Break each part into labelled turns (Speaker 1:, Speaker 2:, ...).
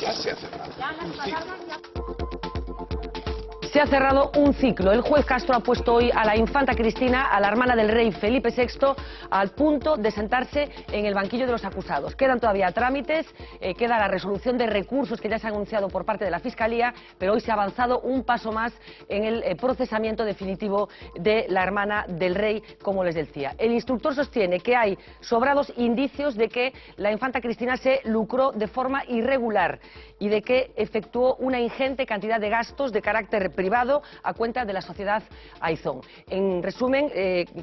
Speaker 1: Ya se ha cerrado.
Speaker 2: Se ha cerrado un ciclo. El juez Castro ha puesto hoy a la infanta Cristina, a la hermana del rey Felipe VI, al punto de sentarse en el banquillo de los acusados. Quedan todavía trámites, queda la resolución de recursos que ya se ha anunciado por parte de la Fiscalía, pero hoy se ha avanzado un paso más en el procesamiento definitivo de la hermana del rey, como les decía. El instructor sostiene que hay sobrados indicios de que la infanta Cristina se lucró de forma irregular y de que efectuó una ingente cantidad de gastos de carácter privado a cuenta de la sociedad Aizón. En resumen,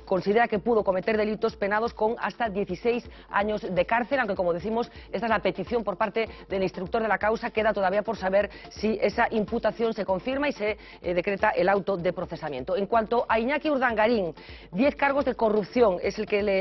Speaker 2: considera que pudo cometer delitos penados con hasta 16 años de cárcel, aunque, como decimos, esta es la petición por parte del instructor de la causa. Queda todavía por saber si esa imputación se confirma y se decreta el auto de procesamiento. En cuanto a Iñaki Urdangarín, 10 cargos de corrupción es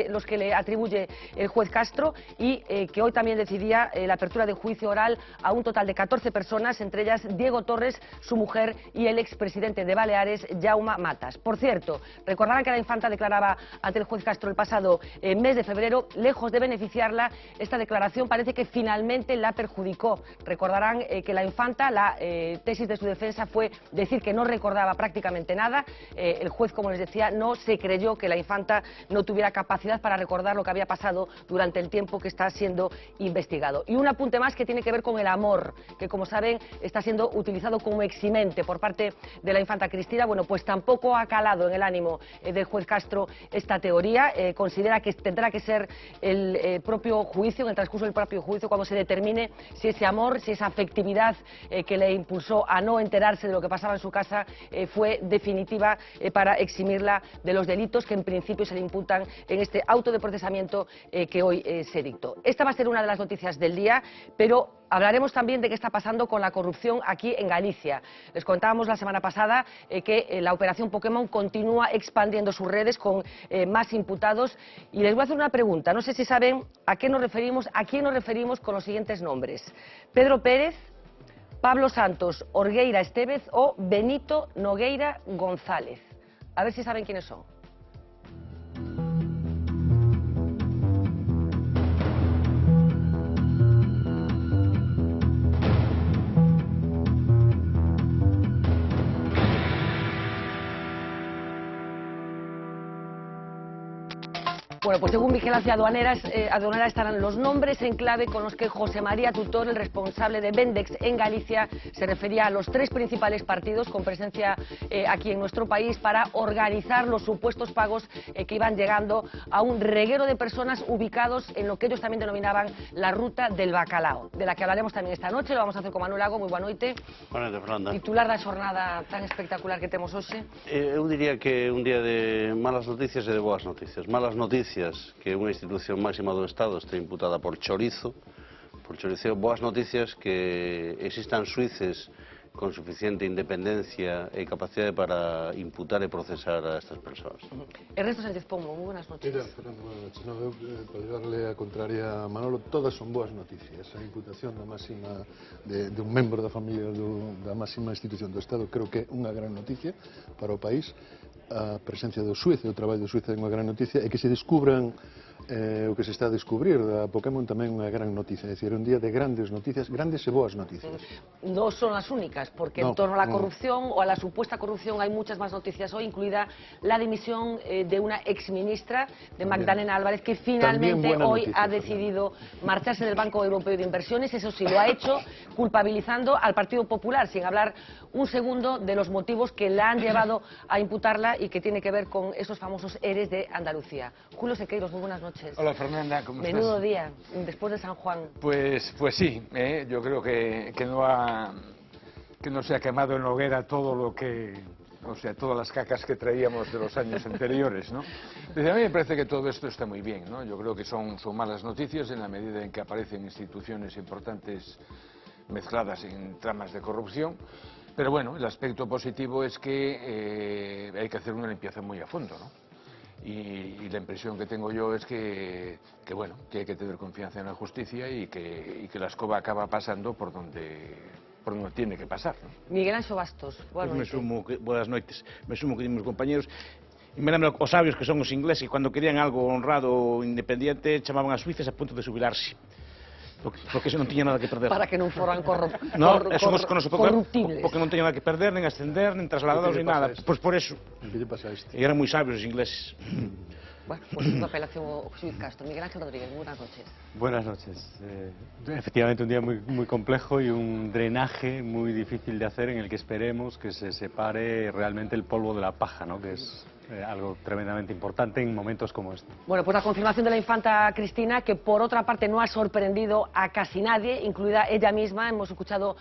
Speaker 2: los que le atribuye el juez Castro y que hoy también decidía la apertura de juicio oral a un total de 14 personas, entre ellas Diego Torres, su mujer, y el expresidente de Baleares, Jaume Matas. Por cierto, recordarán que la infanta declaraba ante el juez Castro el pasado mes de febrero. Lejos de beneficiarla, esta declaración parece que finalmente la perjudicó. Recordarán que la infanta, la tesis de su defensa fue decir que no recordaba prácticamente nada. El juez, como les decía, no se creyó que la infanta no tuviera capacidad para recordar lo que había pasado durante el tiempo que está siendo investigado. Y un apunte más que tiene que ver con el amor, que, como saben, está siendo utilizado como eximente por parte de la infanta Cristina. Bueno, pues tampoco ha calado en el ánimo del juez Castro esta teoría. Considera que tendrá que ser el propio juicio, en el transcurso del propio juicio, cuando se determine si ese amor, si esa afectividad que le impulsó a no enterarse de lo que pasaba en su casa fue definitiva para eximirla de los delitos que en principio se le imputan en este auto de procesamiento que hoy se dictó. Esta va a ser una de las noticias del día, pero hablaremos también de qué está pasando con la corrupción aquí en Galicia. Les contábamos la semana pasada que la operación Pokémon continúa expandiendo sus redes con más imputados, y les voy a hacer una pregunta. No sé si saben a quién nos referimos con los siguientes nombres: Pedro Pérez, Pablo Santos Orgueira Estévez o Benito Nogueira González. A ver si saben quiénes son. Bueno, pues según Vigilancia Aduanera estarán los nombres en clave con los que José María Tutor, el responsable de Vendex en Galicia, se refería a los 3 principales partidos con presencia aquí en nuestro país para organizar los supuestos pagos que iban llegando a un reguero de personas ubicados en lo que ellos también denominaban la ruta del bacalao, de la que hablaremos también esta noche. Lo vamos a hacer con Manuel Lago. Muy boa noite.
Speaker 3: Boa noite, Fernanda.
Speaker 2: Titular da xornada tan espectacular que temos hoxe.
Speaker 3: Eu diría que un día de malas noticias e de boas noticias. Malas noticias que unha institución máxima do Estado este imputada por chorizo, boas noticias que existan xuíces con suficiente independencia e capacidade para imputar e procesar a estas persoas.
Speaker 2: Ernesto Sánchez Pombo, moi buenas noches.
Speaker 4: Fernando, buenas noches. No, eu, para darle a contraria a Manolo, todas son boas noticias. A imputación da máxima de un membro da familia da máxima institución do Estado creo que é unha gran noticia para o país. A presencia do xuíz e o traballo do xuíz é unha gran noticia, e que se descubran o que se está a descubrir da Pokémon tamén unha gran noticia. É dicir, un día de grandes noticias, grandes e boas noticias.
Speaker 2: No son las únicas, porque en torno a la corrupción o a la supuesta corrupción hay muchas más noticias hoy, incluida la dimisión de una exministra, de Magdalena Álvarez, que finalmente hoy ha decidido marcharse del Banco Europeo de Inversiones. Eso sí, lo ha hecho culpabilizando al Partido Popular, sin hablar un segundo de los motivos que la han llevado a imputarla y que tiene que ver con esos famosos ERES de Andalucía. Julio Sequeiros, muy buenas noches.
Speaker 5: Hola, Fernanda, ¿cómo estás?
Speaker 2: Menudo día, después de San Juan.
Speaker 5: Pues sí, yo creo que no se ha quemado en la hoguera todo lo que, o sea, todas las cacas que traíamos de los años anteriores, ¿no? Desde a mí me parece que todo esto está muy bien, ¿no? Yo creo que son malas noticias en la medida en que aparecen instituciones importantes mezcladas en tramas de corrupción. Pero bueno, el aspecto positivo es que hay que hacer una limpieza muy a fondo, ¿no? Y la impresión que tengo yo es que bueno, que hay que tener confianza en la justicia y que la escoba acaba pasando por donde tiene que pasar, ¿no?
Speaker 2: Miguel Anxo Bastos, buenas noites.
Speaker 6: Buenas noites. Me sumo que dimos compañeros. E me lembro os sabios que son os ingleses que cando querían algo honrado ou independiente chamaban a suíces a punto de jubilarse. Porque eso non tiña nada que perder.
Speaker 2: Para que non foran
Speaker 6: corruptibles. Porque non tiña nada que perder, nen ascender, nen trasladados, nen nada. Pois por eso.
Speaker 4: Que lle pasa a este?
Speaker 6: E eran moi sabios os ingleses.
Speaker 2: Bueno, pues una apelación ao Xuiz Castro. Miguel Ángel Rodríguez, buenas noches.
Speaker 7: Buenas noches. Efectivamente un día muy complejo y un drenaje muy difícil de hacer en el que esperemos que se separe realmente el polvo de la paja, ¿no? Que es algo tremendamente importante en momentos como este.
Speaker 2: Bueno, pues la confirmación de la infanta Cristina, que por otra parte no ha sorprendido a casi nadie, incluida ella misma. Hemos escuchado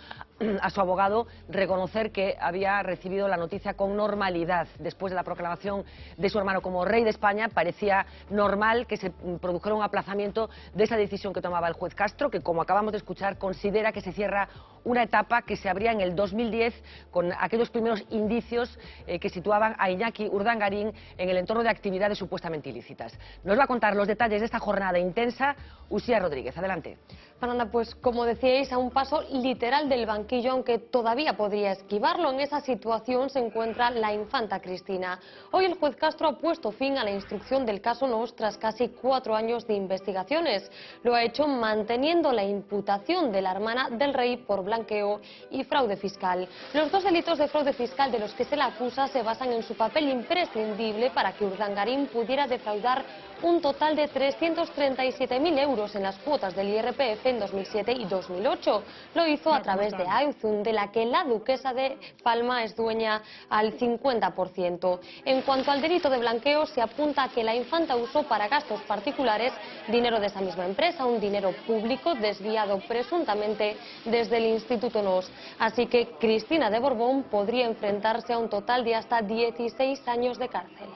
Speaker 2: a su abogado reconocer que había recibido la noticia con normalidad. Después de la proclamación de su hermano como rey de España, parecía normal que se produjera un aplazamiento de esa decisión que tomaba el juez Castro, que, como acabamos de escuchar, considera que se cierra una etapa que se abría en el 2010 con aquellos primeros indicios que situaban a Iñaki Urdangarín en el entorno de actividades supuestamente ilícitas. Nos va a contar los detalles de esta jornada intensa Uxía Rodríguez. Adelante.
Speaker 8: Fernanda, pues como decíais, a un paso literal del banquillo, aunque todavía podría esquivarlo. En esa situación se encuentra la infanta Cristina. Hoy el juez Castro ha puesto fin a la instrucción del caso Nos tras casi 4 años de investigaciones. Lo ha hecho manteniendo la imputación de la hermana del rey por blanqueo y fraude fiscal. Los 2 delitos de fraude fiscal de los que se la acusa se basan en su papel imprescindible para que Urdangarín pudiera defraudar un total de 337.000 euros en las cuotas del IRPF en 2007 y 2008. Lo hizo a través de Aizun, de la que la duquesa de Palma es dueña al 50%. En cuanto al delito de blanqueo, se apunta a que la infanta usó para gastos particulares dinero de esa misma empresa, un dinero público desviado presuntamente desde el Instituto Nos. Así que Cristina de Borbón podría enfrentarse a un total de hasta 16 años de cárcel.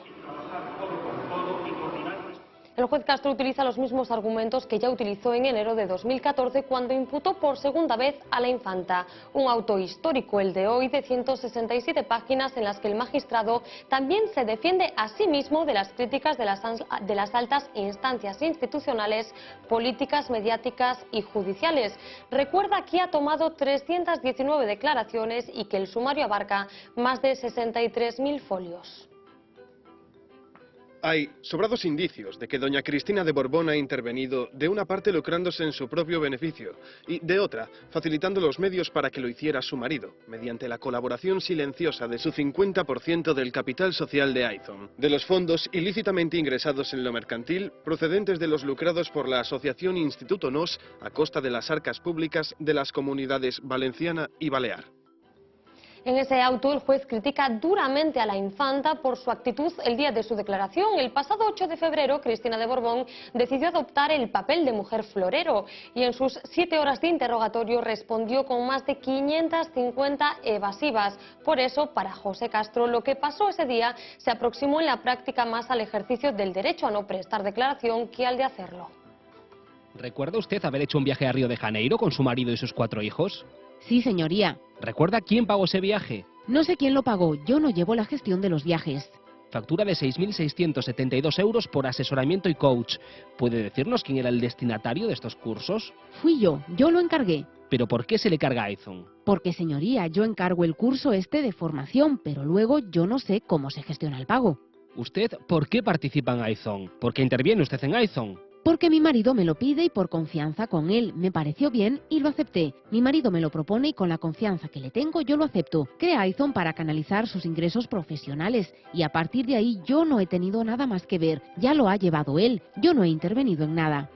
Speaker 8: El juez Castro utiliza los mismos argumentos que ya utilizó en enero de 2014 cuando imputó por segunda vez a la infanta. Un auto histórico, el de hoy, de 167 páginas en las que el magistrado también se defiende a sí mismo de las críticas de las altas instancias institucionales, políticas, mediáticas y judiciales. Recuerda que ha tomado 319 declaraciones y que el sumario abarca más de 63.000 folios.
Speaker 9: Hay sobrados indicios de que doña Cristina de Borbón ha intervenido, de una parte lucrándose en su propio beneficio y de otra facilitando los medios para que lo hiciera su marido, mediante la colaboración silenciosa de su 50% del capital social de Aizon, de los fondos ilícitamente ingresados en lo mercantil procedentes de los lucrados por la asociación Instituto Nos a costa de las arcas públicas de las comunidades valenciana y balear.
Speaker 8: En ese auto, el juez critica duramente a la infanta por su actitud el día de su declaración. El pasado 8 de febrero, Cristina de Borbón decidió adoptar el papel de mujer florero y en sus 7 horas de interrogatorio respondió con más de 550 evasivas. Por eso, para José Castro, lo que pasó ese día se aproximó en la práctica más al ejercicio del derecho a no prestar declaración que al de hacerlo.
Speaker 10: ¿Recuerda usted haber hecho un viaje a Río de Janeiro con su marido y sus 4 hijos?
Speaker 11: Sí, señoría.
Speaker 10: ¿Recuerda quién pagó ese viaje?
Speaker 11: No sé quién lo pagó, yo no llevo la gestión de los viajes.
Speaker 10: Factura de 6.672 euros por asesoramiento y coach. ¿Puede decirnos quién era el destinatario de estos cursos?
Speaker 11: Fui yo lo encargué.
Speaker 10: ¿Pero por qué se le carga a Aizon?
Speaker 11: Porque, señoría, yo encargo el curso de formación, pero luego yo no sé cómo se gestiona el pago.
Speaker 10: ¿Usted por qué participa en Aizon? ¿Por qué interviene usted en Aizon?
Speaker 11: Porque mi marido me lo pide y por confianza con él. Me pareció bien y lo acepté. Mi marido me lo propone y con la confianza que le tengo yo lo acepto. Crea Aizon para canalizar sus ingresos profesionales y a partir de ahí yo no he tenido nada más que ver. Ya lo ha llevado él. Yo no he intervenido en nada.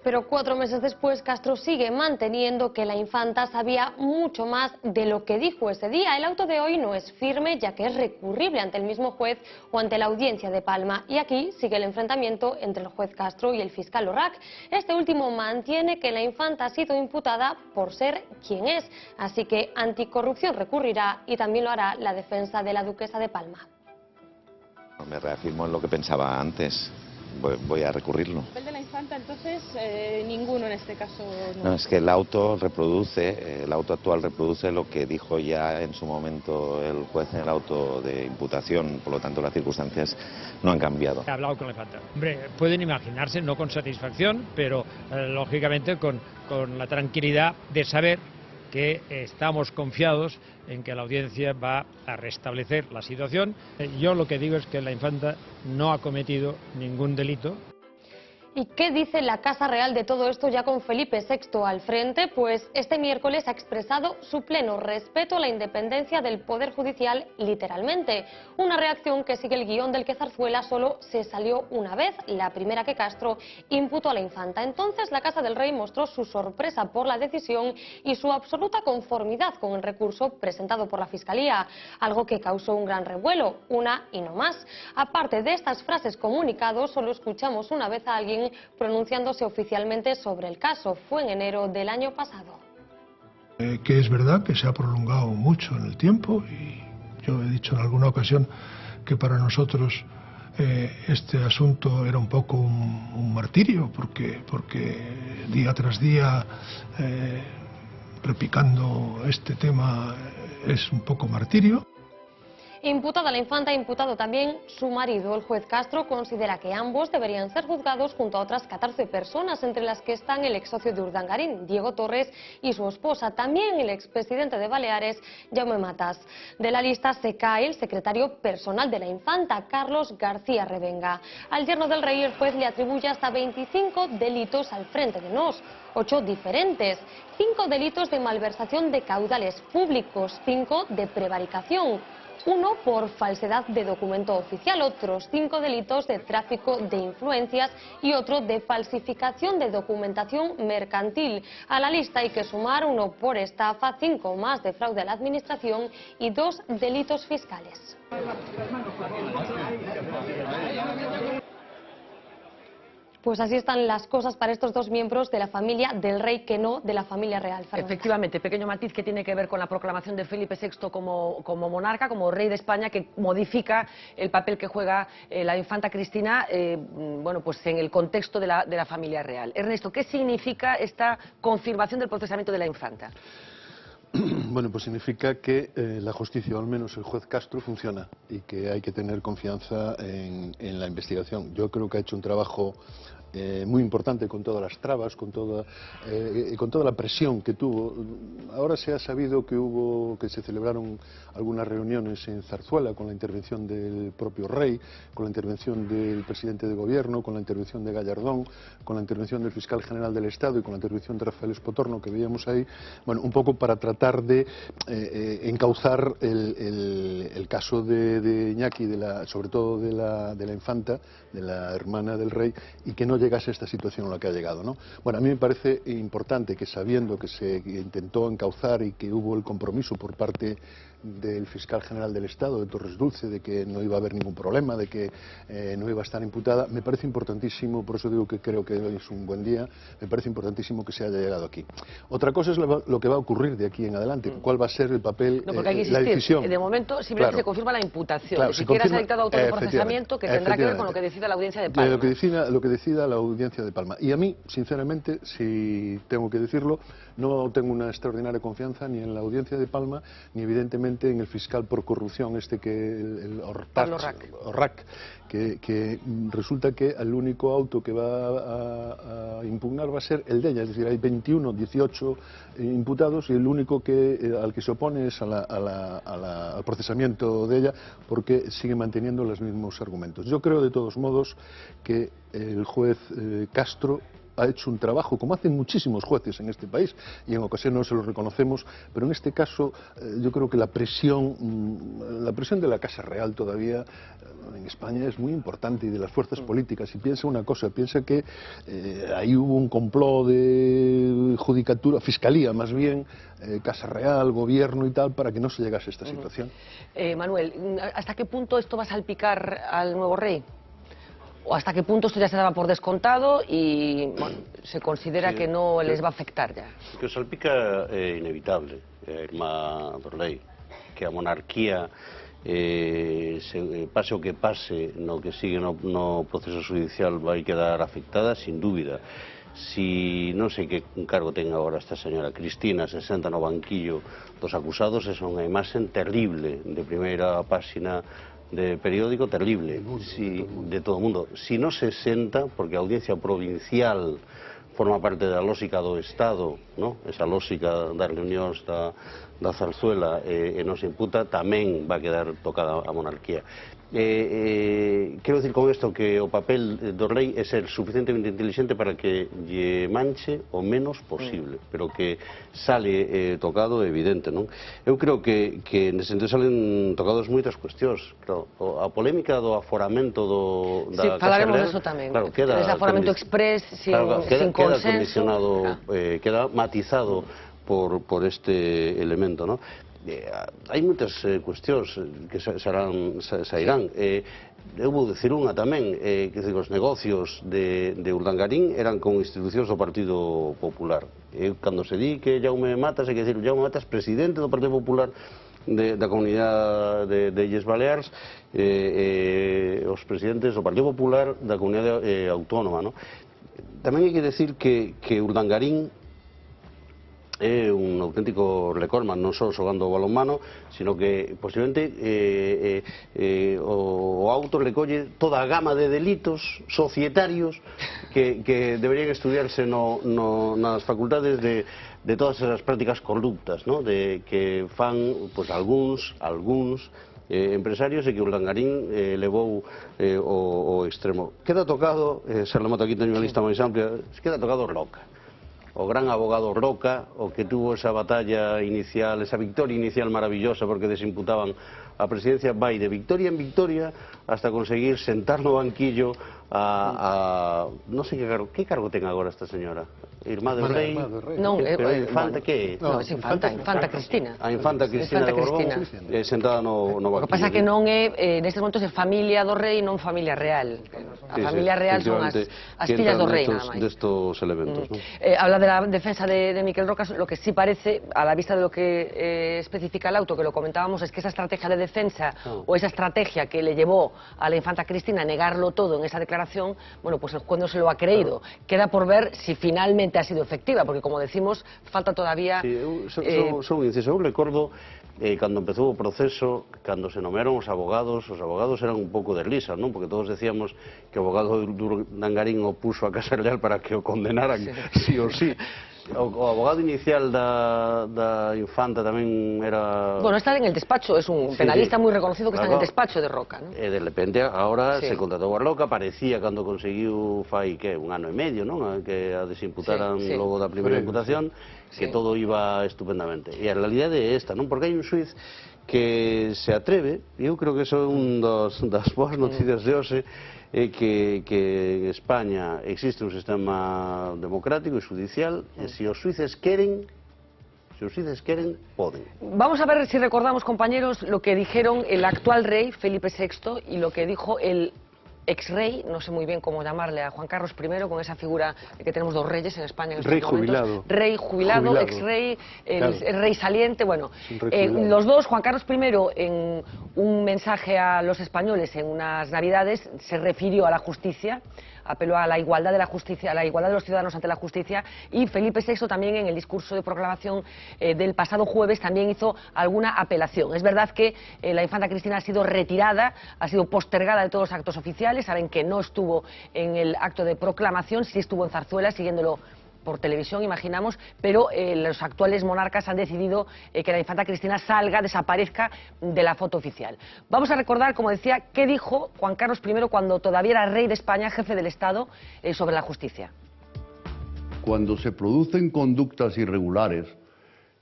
Speaker 8: Pero 4 meses después, Castro sigue manteniendo que la infanta sabía mucho más de lo que dijo ese día. El auto de hoy no es firme, ya que es recurrible ante el mismo juez o ante la audiencia de Palma. Y aquí sigue el enfrentamiento entre el juez Castro y el fiscal Orrac. Este último mantiene que la infanta ha sido imputada por ser quien es. Así que Anticorrupción recurrirá y también lo hará la defensa de la duquesa de Palma.
Speaker 12: Me reafirmo en lo que pensaba antes. Voy a recurrirlo.
Speaker 13: ¿El papel de la infanta, entonces, ninguno en este caso?
Speaker 12: No, es que el auto actual reproduce lo que dijo ya en su momento el juez en el auto de imputación, por lo tanto las circunstancias no han cambiado.
Speaker 14: He hablado con la infanta. Hombre, pueden imaginarse, no con satisfacción, pero lógicamente con la tranquilidad de saber que estamos confiados en que la audiencia va a restablecer la situación. Yo lo que digo es que la infanta no ha cometido ningún delito.
Speaker 8: ¿Y qué dice la Casa Real de todo esto ya con Felipe VI al frente? Pues este miércoles ha expresado su pleno respeto a la independencia del Poder Judicial, literalmente. Una reacción que sigue el guión del que Zarzuela solo se salió una vez, la primera que Castro imputó a la infanta. Entonces la Casa del Rey mostró su sorpresa por la decisión y su absoluta conformidad con el recurso presentado por la Fiscalía, algo que causó un gran revuelo, una y no más. Aparte de estas frases comunicados, solo escuchamos una vez a alguien pronunciándose oficialmente sobre el caso. Fue en enero del año pasado.
Speaker 15: Que es verdad que se ha prolongado mucho en el tiempo y yo he dicho en alguna ocasión que para nosotros este asunto era un poco un martirio porque día tras día repicando este tema es un poco martirio.
Speaker 8: Imputada la infanta, imputado también su marido. El juez Castro considera que ambos deberían ser juzgados junto a otras 14 personas, entre las que están el ex socio de Urdangarín, Diego Torres, y su esposa, también el expresidente de Baleares, Jaume Matas. De la lista se cae el secretario personal de la infanta, Carlos García Revenga. Al yerno del rey, el juez le atribuye hasta 25 delitos al frente de Nos, 8 diferentes, 5 delitos de malversación de caudales públicos, 5 de prevaricación, 1 por falsedad de documento oficial, otros 5 delitos de tráfico de influencias y otro de falsificación de documentación mercantil. A la lista hay que sumar 1 por estafa, 5 más de fraude a la administración y 2 delitos fiscales. Pues así están las cosas para estos dos miembros de la familia del rey, que no de la familia real. Fernanda.
Speaker 2: Efectivamente, pequeño matiz que tiene que ver con la proclamación de Felipe VI como monarca, como rey de España, que modifica el papel que juega la infanta Cristina bueno, pues en el contexto de la familia real. Ernesto, ¿qué significa esta confirmación del procesamiento de la infanta?
Speaker 4: Bueno, pues significa que la justicia, o al menos el juez Castro, funciona y que hay que tener confianza en la investigación. Yo creo que ha hecho un trabajo muy importante con todas las trabas, con toda la presión que tuvo. Ahora se ha sabido que se celebraron algunas reuniones en Zarzuela con la intervención del propio rey, con la intervención del presidente de gobierno, con la intervención de Gallardón, con la intervención del fiscal general del Estado y con la intervención de Rafael Espotorno, que veíamos ahí, bueno, un poco para tratar de encauzar el caso de Iñaki, sobre todo de la infanta, de la hermana del rey, y que no llegase a esta situación a la que ha llegado, ¿no? Bueno, a mí me parece importante que, sabiendo que se intentó encauzar y que hubo el compromiso por parte del fiscal general del Estado, de Torres Dulce, de que no iba a haber ningún problema, de que no iba a estar imputada, me parece importantísimo, por eso digo que creo que hoy es un buen día, me parece importantísimo que se haya llegado aquí. Otra cosa es lo que va a ocurrir de aquí en adelante, cuál va a ser el papel,
Speaker 2: no, porque hay que
Speaker 4: la decisión.
Speaker 2: De momento simplemente se confirma la imputación,
Speaker 4: claro,
Speaker 2: ni siquiera se ha dictado auto de procesamiento, que tendrá que ver con lo que decida la Audiencia de Palma.
Speaker 4: Lo que decida la Audiencia de Palma. Y a mí, sinceramente, si tengo que decirlo, no tengo una extraordinaria confianza ni en la Audiencia de Palma, ni evidentemente en el fiscal por corrupción, el Orrac, que resulta que el único auto que va a impugnar va a ser el de ella, es decir, hay 21, 18 imputados y el único al que se opone es al procesamiento de ella, porque sigue manteniendo los mismos argumentos. Yo creo, de todos modos, que el juez Castro ha hecho un trabajo, como hacen muchísimos jueces en este país, y en ocasiones no se lo reconocemos, pero en este caso yo creo que la presión de la Casa Real todavía en España es muy importante, y de las fuerzas políticas. Y piensa una cosa, piensa que ahí hubo un complot de judicatura, fiscalía más bien, Casa Real, gobierno y tal, para que no se llegase a esta situación.
Speaker 2: Manuel, ¿hasta qué punto esto va a salpicar al nuevo rey? ¿O hasta qué punto esto ya se daba por descontado y bueno, se considera que no les va a afectar ya?
Speaker 3: Que o salpica é inevitable, é irmá do lei, que a monarquía pase o que pase no que sigue no proceso judicial vai quedar afectada, sin dúbida. Si non sei que cargo ten agora esta señora Cristina, se senta no banquillo dos acusados, é unha imaxe terrible de primeira páxina de periódico, terrible, de todo o mundo. Si no se senta, porque a Audiencia Provincial forma parte da lógica do Estado, ¿no? Esa lógica das reunións da zarzuela e non se imputa, tamén va a quedar tocada a monarquía. Quero decir con isto que o papel do rei é ser suficientemente inteligente para que lle manche o menos posible, pero que sale tocado evidente, non? Eu creo que nese sentido salen tocados moitas cuestións. Claro, a polémica do aforamento da Casa Real,
Speaker 2: falaremos deso tamén.
Speaker 3: claro, queda
Speaker 2: Desaforamento express, sin
Speaker 3: queda
Speaker 2: consenso.
Speaker 3: condicionado, queda matizado por este elemento, non? Hai moitas cuestións que sairán. Eu vou dicir unha tamén, que os negocios de Urdangarín eran con institucións do Partido Popular. Cando se di que Jaume Matas, hai que dicir, Jaume Matas, presidente do Partido Popular da Comunidade de Illes Baleares, os presidentes do Partido Popular da Comunidade Autónoma, non? Tamén hai que dicir que Urdangarín é un auténtico recordman, non só xogando o balonmano, sino que posiblemente o auto recolle toda a gama de delitos societarios que deberían estudiarse nas facultades de todas esas prácticas corruptas, ¿no? Que fan algúns empresarios e que Urdangarín levou ao extremo. Queda tocado, se remato aquí teño unha lista máis amplia, queda tocado Roca. O gran abogado Roca, o que tuvo esa batalla inicial, esa victoria inicial maravillosa porque desimputaban a presidencia, vai de victoria en victoria hasta conseguir sentar no banquillo non sei que cargo ten agora esta señora, Irmá del Rei.
Speaker 2: Non,
Speaker 3: Infanta que?
Speaker 2: Non, Infanta Cristina.
Speaker 3: A Infanta Cristina de Borbón, sentada no banquillo.
Speaker 2: O que pasa que non é, nestes momentos, é familia do rei, non familia real. A familia real son as fillas do rei, nada máis.
Speaker 3: Destos elementos, non?
Speaker 2: Habla de la defensa de Miquel Roca, lo que sí parece, a la vista de lo que especifica el auto, que lo comentábamos, es que esa estrategia de defensa o esa estrategia que le llevó a la infanta Cristina a negarlo todo en esa declaración, bueno, pues el juez no se lo ha creído. Queda por ver si finalmente ha sido efectiva, porque como decimos, falta todavía...
Speaker 3: Son inciso, eu recordo cando empezou o proceso, cando se nomearon os abogados eran un pouco de risa, non? Porque todos decíamos que o abogado de Urdangarín o puso a Casa Real para que o condenaran, sí o sí. O abogado inicial da infanta tamén era...
Speaker 2: Bueno, está en el despacho, es un penalista moi reconocido que está en el despacho de Roca, ¿no?
Speaker 3: E de repente, agora se contratou a Roca, parecía cando conseguiu fai, un ano e medio, non? Que a desimputaran logo da primeira imputación, que todo iba estupendamente. E a realidade é esta, non? Porque hai un xuiz que se atreve, e eu creo que eso é un das boas noticias de hoxe, é que en España existe un sistema democrático e judicial, e se os xuíces queren, poden.
Speaker 2: Vamos a ver si recordamos, compañeros, lo que dijeron el actual rey, Felipe VI, y lo que dijo el ex-rey, no sé muy bien cómo llamarle a Juan Carlos I, con esa figura que tenemos dos reyes en España en estos momentos. Rey jubilado, ex-rey, el rey saliente, bueno. Los dos, Juan Carlos I, en un mensaje a los españoles en unas Navidades, se refirió a la justicia, apeló a la igualdad de la justicia, a la igualdad de los ciudadanos ante la justicia, y Felipe VI también en el discurso de proclamación del pasado jueves también hizo alguna apelación. Es verdad que la infanta Cristina ha sido retirada, ha sido postergada de todos los actos oficiales, saben que no estuvo en el acto de proclamación, sí estuvo en Zarzuela siguiéndolo por televisión, imaginamos, pero los actuales monarcas han decidido que la infanta Cristina salga, desaparezca de la foto oficial. Vamos a recordar, como decía, qué dijo Juan Carlos I cuando todavía era rey de España, jefe del Estado, sobre la justicia.
Speaker 16: Cuando se producen conductas irregulares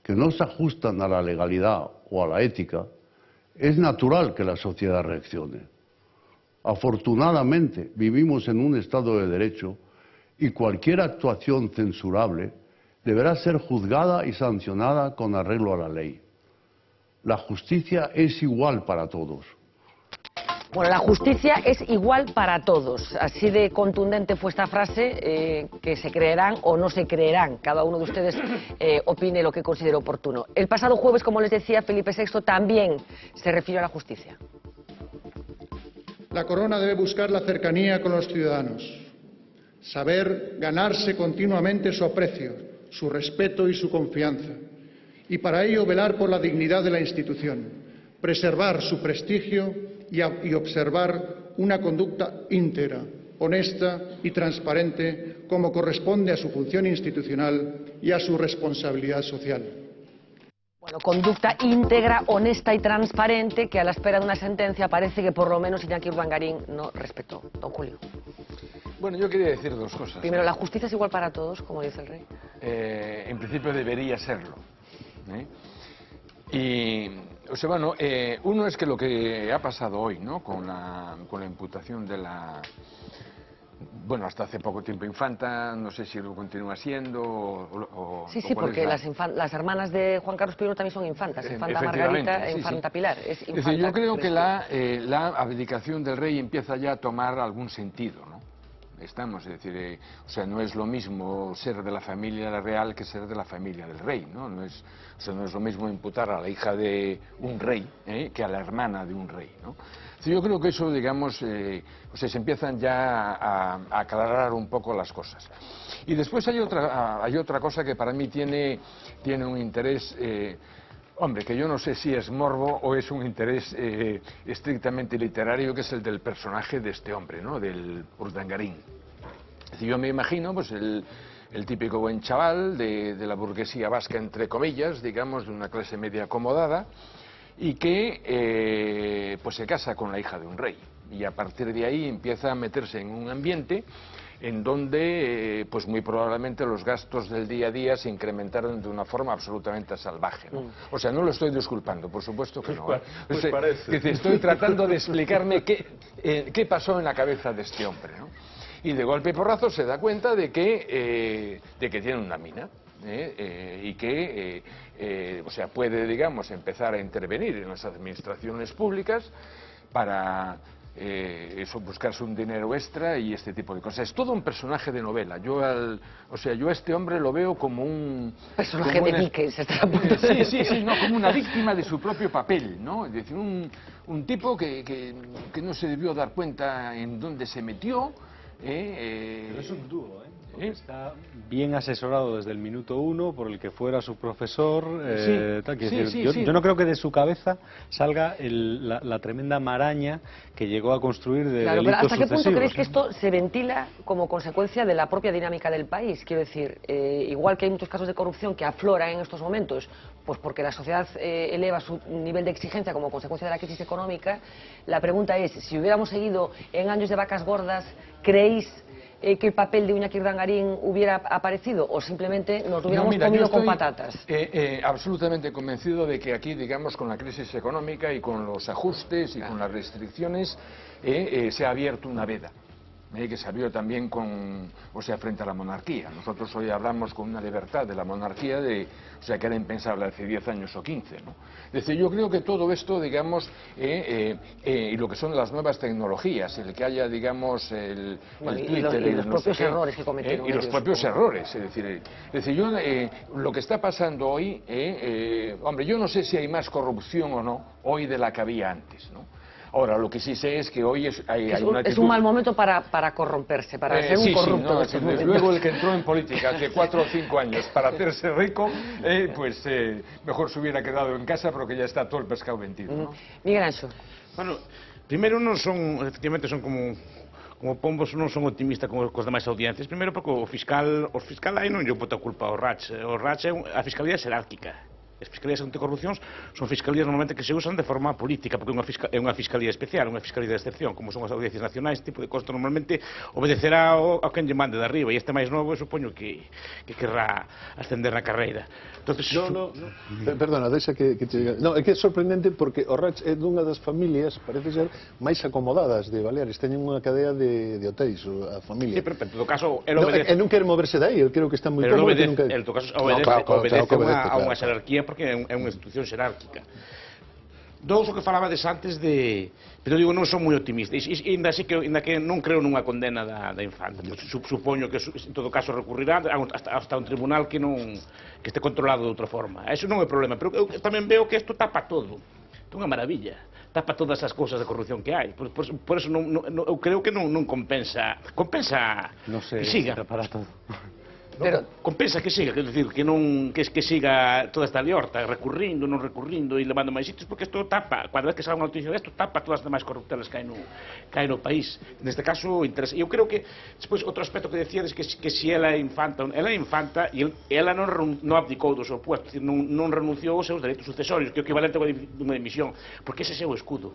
Speaker 16: que no se ajustan a la legalidad o a la ética, es natural que la sociedad reaccione. Afortunadamente, vivimos en un Estado de Derecho y cualquier actuación censurable deberá ser juzgada y sancionada con arreglo a la ley. La justicia es igual para todos.
Speaker 2: Bueno, la justicia es igual para todos. Así de contundente fue esta frase, que se creerán o no se creerán. Cada uno de ustedes opine lo que considere oportuno. El pasado jueves, como les decía, Felipe VI también se refirió a la justicia.
Speaker 17: La corona debe buscar la cercanía con los ciudadanos, saber ganarse continuamente su aprecio, su respeto y su confianza, y para ello velar por la dignidad de la institución, preservar su prestigio y observar una conducta íntegra, honesta y transparente, como corresponde a su función institucional y a su responsabilidad social.
Speaker 2: Bueno, conducta íntegra, honesta y transparente, que a la espera de una sentencia parece que por lo menos Iñaki Urdangarín no respetó. Don Julio.
Speaker 5: Bueno, yo quería decir dos cosas.
Speaker 2: Primero, ¿la justicia es igual para todos, como dice el rey?
Speaker 5: En principio debería serlo. Y, o sea, bueno, uno es que lo que ha pasado hoy, ¿no? Con la imputación de la... Bueno, hasta hace poco tiempo infanta, no sé si lo continúa siendo
Speaker 2: Sí, porque las hermanas de Juan Carlos I también son infantas, infanta Margarita e infanta Pilar. Es
Speaker 5: decir, yo creo que la abdicación del rey empieza ya a tomar algún sentido, ¿no? Es decir, o sea, no es lo mismo ser de la familia real que ser de la familia del rey, ¿no? No es lo mismo imputar a la hija de un rey que a la hermana de un rey, ¿no? Yo creo que eso, digamos, se empiezan ya a aclarar un poco las cosas. Y después hay otra cosa que para mí tiene un interés, hombre, que yo no sé si es morbo o es un interés estrictamente literario, que es el del personaje de este hombre, ¿no? Del Urdangarín. Es decir, yo me imagino, pues, el típico buen chaval de la burguesía vasca, entre comillas, digamos, de una clase media acomodada, y que pues se casa con la hija de un rey, y a partir de ahí empieza a meterse en un ambiente en donde pues muy probablemente los gastos del día a día se incrementaron de una forma absolutamente salvaje, ¿no? O sea, no lo estoy disculpando, por supuesto que no.
Speaker 3: Pues parece.
Speaker 5: Estoy tratando de explicarme qué pasó en la cabeza de este hombre, ¿no? Y de golpe y porrazo se da cuenta de que tiene una mina. Y que o sea, puede, digamos, empezar a intervenir en las administraciones públicas para buscarse un dinero extra y este tipo de cosas. Es todo un personaje de novela. Yo a este hombre lo veo como un
Speaker 2: personaje de Dickens.
Speaker 5: Sí, no, como una víctima de su propio papel, ¿no? Es decir, un tipo que no se debió dar cuenta en dónde se metió.
Speaker 7: Pero es un dúo, está bien asesorado desde el minuto 1 por el que fuera su profesor. Yo no creo que de su cabeza salga la tremenda maraña que llegó a construir de delitos
Speaker 2: pero ¿hasta qué
Speaker 7: sucesivos?
Speaker 2: punto creéis que esto se ventila como consecuencia de la propia dinámica del país? Quiero decir, igual que hay muchos casos de corrupción que afloran en estos momentos, pues porque la sociedad eleva su nivel de exigencia como consecuencia de la crisis económica, la pregunta es, si hubiéramos seguido en años de vacas gordas, ¿creéis que el papel de Iñaki Urdangarín hubiera aparecido o simplemente nos lo hubiéramos comido con patatas?
Speaker 5: Absolutamente convencido de que aquí, digamos, con la crisis económica y con los ajustes y con las restricciones se ha abierto una veda. Que se abrió también frente a la monarquía. Nosotros hoy hablamos con una libertad de la monarquía que era impensable hace 10 años o 15, ¿no? Es decir, yo creo que todo esto, digamos, y lo que son las nuevas tecnologías, el que haya, digamos, el Twitter...
Speaker 2: Y los propios errores que cometieron
Speaker 5: y los propios errores, es decir, yo, lo que está pasando hoy, hombre, yo no sé si hay más corrupción o no hoy de la que había antes, ¿no? Ahora, lo que sí sé es que hoy hay una actitud...
Speaker 2: Es un mal momento para corromperse, para ser un corrupto.
Speaker 5: Desde luego el que entró en política hace 4 o 5 años para hacerse rico, mejor se hubiera quedado en casa porque ya está todo el pescado vendido, ¿no?
Speaker 2: Miguel Anxo.
Speaker 6: Bueno, primeiro efectivamente son como pombos, non son optimistas con as demais audiencias. Primeiro porque os fiscal aí non lle bota a culpa ao RACH. O RACH a fiscalía é xerárquica. As fiscalías anticorrupción son fiscalías normalmente que se usan de forma política, porque é unha fiscalía especial, unha fiscalía de excepción, como son as audiencias nacionais, tipo de costo normalmente obedecerá ao quen lle mande de arriba, e este máis novo supoño que querrá ascender na carreira. Entonces,
Speaker 4: Perdona, deixa que te diga. No, é que é sorprendente porque o RACH é dunha das familias, parece ser, máis acomodadas de Baleares. Teñen unha cadea de hotéis, a familia.
Speaker 6: Sí, pero en todo caso, el obedece...
Speaker 4: non quere moverse dai, eu creo que está moi
Speaker 6: cómodo.
Speaker 4: Pero
Speaker 6: en todo caso, obedece a unha xerarquía porque é unha institución xerárquica. Dous, o que falabades antes pero digo, non son moi optimistas, e ainda que non creo nunha condena da infanta. Supoño que en todo caso recurrirá hasta un tribunal que este controlado de outra forma. Eso non é problema, pero eu tamén veo que isto tapa todo. Isto é unha maravilla, tapa todas as cousas de corrupción que hai. Por eso eu creo que non compensa
Speaker 7: non sei,
Speaker 6: que siga.
Speaker 7: Para todo.
Speaker 2: Pero
Speaker 6: compensa que siga, quero dicir, que non que siga toda esta liorta, recurrindo, non recurrindo e levando máis sitios, porque isto tapa, cada vez que sale unha noticia desto, tapa todas as demais corruptelas que hai no país. Neste caso, eu creo que, despois, outro aspecto que decíades que si ela é infanta e ela non abdicou do seu puesto, non renunciou aos seus dereitos sucesorios, que é o equivalente a unha dimisión, porque ese é o escudo.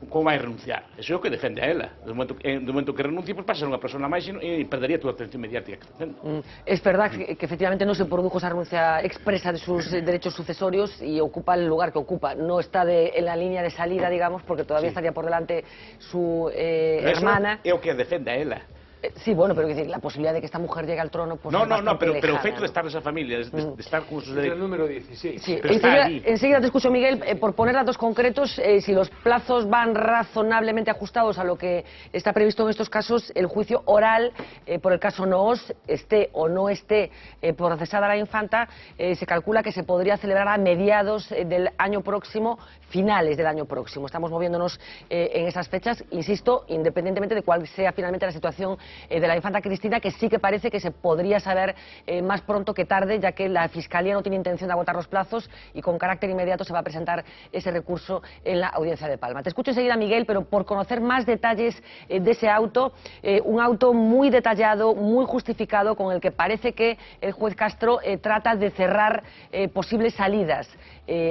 Speaker 6: Como vai renunciar? Eso é o que defende a ela. Do momento que renuncie, pues pasa a ser unha persona máis e perdería toda a atención mediática que está tendo.
Speaker 2: Es verdad que efectivamente no se produjo esa renuncia expresa de sus derechos sucesorios y ocupa el lugar que ocupa. No está en la línea de salida, digamos, porque todavía estaría por delante su hermana.
Speaker 6: É o que defende a ela.
Speaker 2: Sí, bueno, pero decir, la posibilidad de que esta mujer llegue al trono pues
Speaker 6: no,
Speaker 2: es bastante
Speaker 6: pero
Speaker 2: lejana,
Speaker 6: el feito de estar nesa familia, de estar con sus derechos.
Speaker 5: El número 16.
Speaker 2: Sí, enseguida te escucho, Miguel, por poner datos concretos, si los plazos van razonablemente ajustados a lo que está previsto en estos casos, el juicio oral por el caso Noós, esté o no esté procesada la infanta, se calcula que se podría celebrar a mediados del año próximo, finales del año próximo. Estamos moviéndonos en esas fechas, insisto, independientemente de cuál sea finalmente la situación de la infanta Cristina, que sí que parece que se podría saber más pronto que tarde, ya que la Fiscalía no tiene intención de agotar los plazos y con carácter inmediato se va a presentar ese recurso en la Audiencia de Palma. Te escucho enseguida, Miguel, pero por conocer más detalles de ese auto, un auto muy detallado, muy justificado, con el que parece que el juez Castro trata de cerrar posibles salidas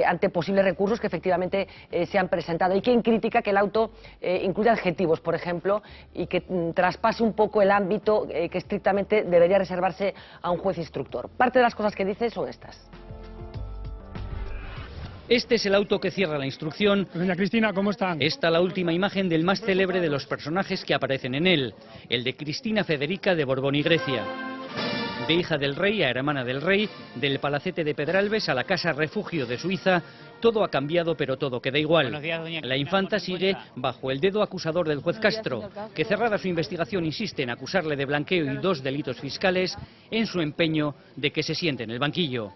Speaker 2: ante posibles recursos que efectivamente se han presentado. Hay quien critica que el auto incluya adjetivos, por ejemplo, y que traspase un poco el ámbito que estrictamente debería reservarse a un juez instructor. Parte de las cosas que dice son estas.
Speaker 18: Este es el auto que cierra la instrucción.
Speaker 19: Doña Cristina, ¿cómo están?
Speaker 18: Esta la última imagen del más célebre de los personajes que aparecen en él, el de Cristina Federica de Borbón y Grecia. De hija del rey a hermana del rey, del palacete de Pedralbes a la casa refugio de Suiza, todo ha cambiado pero todo queda igual. La infanta sigue bajo el dedo acusador del juez Castro, que cerrada su investigación insiste en acusarle de blanqueo y 2 delitos fiscales en su empeño de que se siente en el banquillo.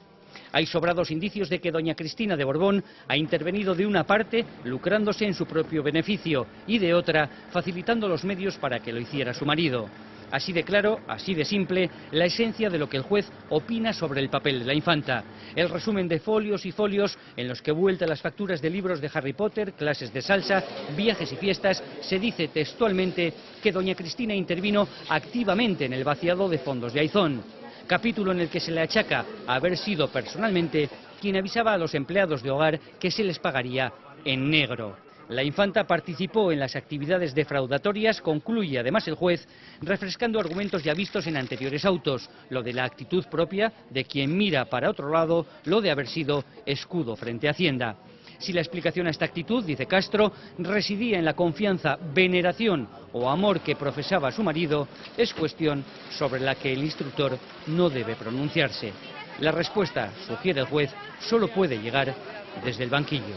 Speaker 18: Hay sobrados indicios de que doña Cristina de Borbón ha intervenido de una parte lucrándose en su propio beneficio y de otra facilitando los medios para que lo hiciera su marido. Así de claro, así de simple, la esencia de lo que el juez opina sobre el papel de la infanta. El resumen de folios y folios en los que vuelta las facturas de libros de Harry Potter, clases de salsa, viajes y fiestas, se dice textualmente que doña Cristina intervino activamente en el vaciado de fondos de Aizón. Capítulo en el que se le achaca haber sido personalmente quien avisaba a los empleados de hogar que se les pagaría en negro. La infanta participó en las actividades defraudatorias, concluye además el juez, refrescando argumentos ya vistos en anteriores autos, lo de la actitud propia de quien mira para otro lado, lo de haber sido escudo frente a Hacienda. Si la explicación a esta actitud, dice Castro, residía en la confianza, veneración o amor que profesaba su marido, es cuestión sobre la que el instructor no debe pronunciarse. La respuesta, sugiere el juez, solo puede llegar desde el banquillo.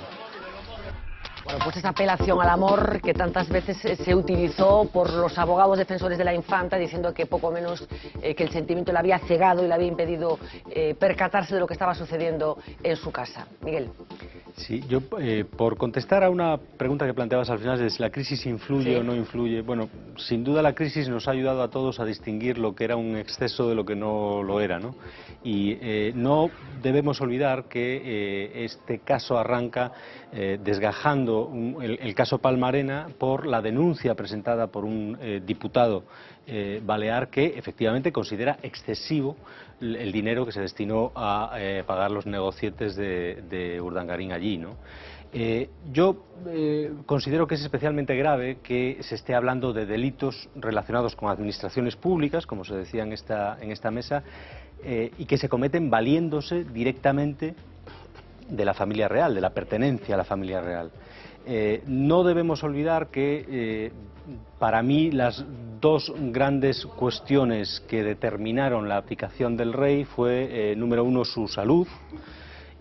Speaker 2: Bueno, pues esa apelación al amor que tantas veces se utilizó por los abogados defensores de la infanta, diciendo que poco menos que el sentimiento le había cegado y le había impedido percatarse de lo que estaba sucediendo en su casa. Miguel.
Speaker 7: Sí, yo por contestar a una pregunta que planteabas al final de si la crisis influye o no influye, bueno, sin duda la crisis nos ha ayudado a todos a distinguir lo que era un exceso de lo que no lo era, ¿no? Y no debemos olvidar que este caso arranca desgajando el caso Palma-Arena por la denuncia presentada por un diputado balear que efectivamente considera excesivo el dinero que se destinó a pagar los negocietes de Urdangarín allí, ¿no? Yo considero que es especialmente grave que se esté hablando de delitos relacionados con administraciones públicas, como se decía en esta mesa, y que se cometen valiéndose directamente de la familia real, de la pertenencia a la familia real. No debemos olvidar que para mí las 2 grandes cuestiones que determinaron la abdicación del rey fue, número 1, su salud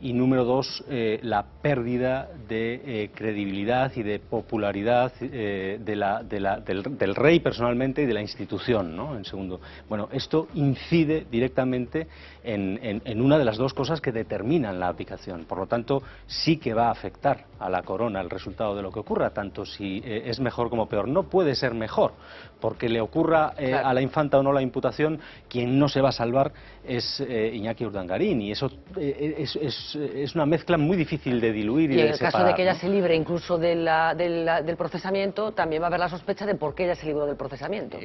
Speaker 7: y número dos, la pérdida de credibilidad y de popularidad del rey personalmente y de la institución, ¿no? En segundo. Bueno, esto incide directamente en una de las dos cosas que determinan la abdicación. Por lo tanto, sí que va a afectar a la corona el resultado de lo que ocurra, tanto si es mejor como peor. No puede ser mejor, porque le ocurra a la infanta o no la imputación, quien no se va a salvar es Iñaki Urdangarín, y eso es una mezcla muy difícil de diluir y de separar.
Speaker 2: Y en el caso de que ella se libre incluso del procesamiento, también va a haber la sospecha de por qué ella se libró del procesamiento.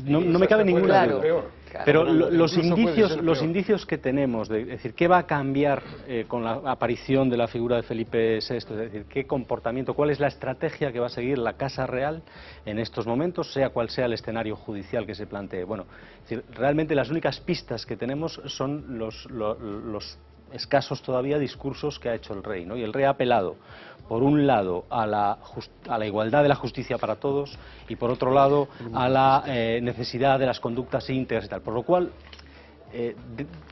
Speaker 7: No me cabe ninguna duda. Pero los indicios que tenemos, es decir, ¿qué va a cambiar con la aparición de la figura de Felipe VI? Es decir, ¿qué comportamiento, cuál es la estrategia que va a seguir la Casa Real en estos momentos, sea cual sea el escenario judicial que se plantee? Bueno, es decir, realmente las únicas pistas que tenemos son los escasos todavía discursos que ha hecho el rey, ¿no? Y el rey ha apelado, por un lado, a la igualdad de la justicia para todos, y por otro lado, a la necesidad de las conductas íntegras y tal. Por lo cual,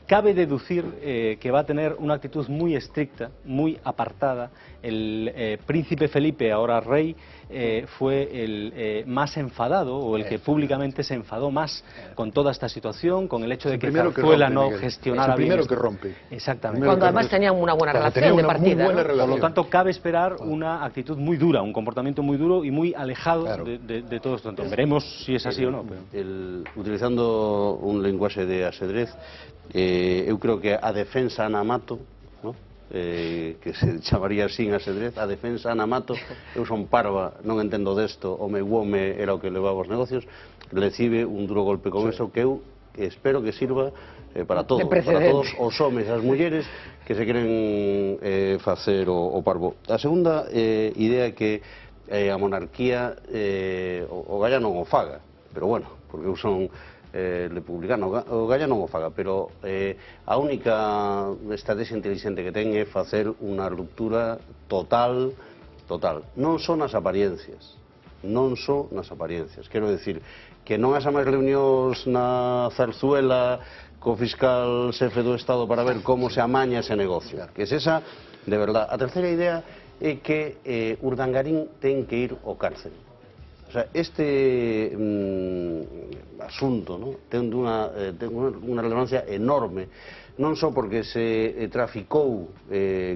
Speaker 7: cabe deducir que va a tener una actitud muy estricta, muy apartada. El príncipe Felipe, ahora rey, fue el más enfadado, o el que públicamente se enfadó más con toda esta situación, con el hecho de que Zarzuela no gestionara bien.
Speaker 4: Es el primero que rompe.
Speaker 7: Exactamente.
Speaker 2: Cuando además tenían una buena relación de partida.
Speaker 7: Por lo tanto, cabe esperar una actitud muy dura, un comportamiento muy duro y muy alejado de todo esto. Entonces, veremos si es así o no.
Speaker 3: Utilizando un lenguaje de ajedrez, eu creo que a defensa Ana Mato, ¿no? Que se chamaría así en ajedrez, a defensa Ana Mato, eu son parva, non entendo desto, o meu home era o que levaba os negocios, recibe un duro golpe con eso que eu espero que sirva para todos os homes e as mulleres que se queren facer o parvo. A segunda idea é que a monarquía o Galla non o faga, pero bueno, porque eu son republicano, o Galla non o faga, pero a única estrategia inteligente que ten é facer unha ruptura total. Non son as apariencias, quero decir que non as máis reunións na Zarzuela co fiscal xefe do Estado para ver como se amaña ese negocio, que es esa de verdad. A terceira idea é que Urdangarín ten que ir ao cárcel. O sea, este asunto, ¿no? ten unha relevancia enorme, non só porque se traficou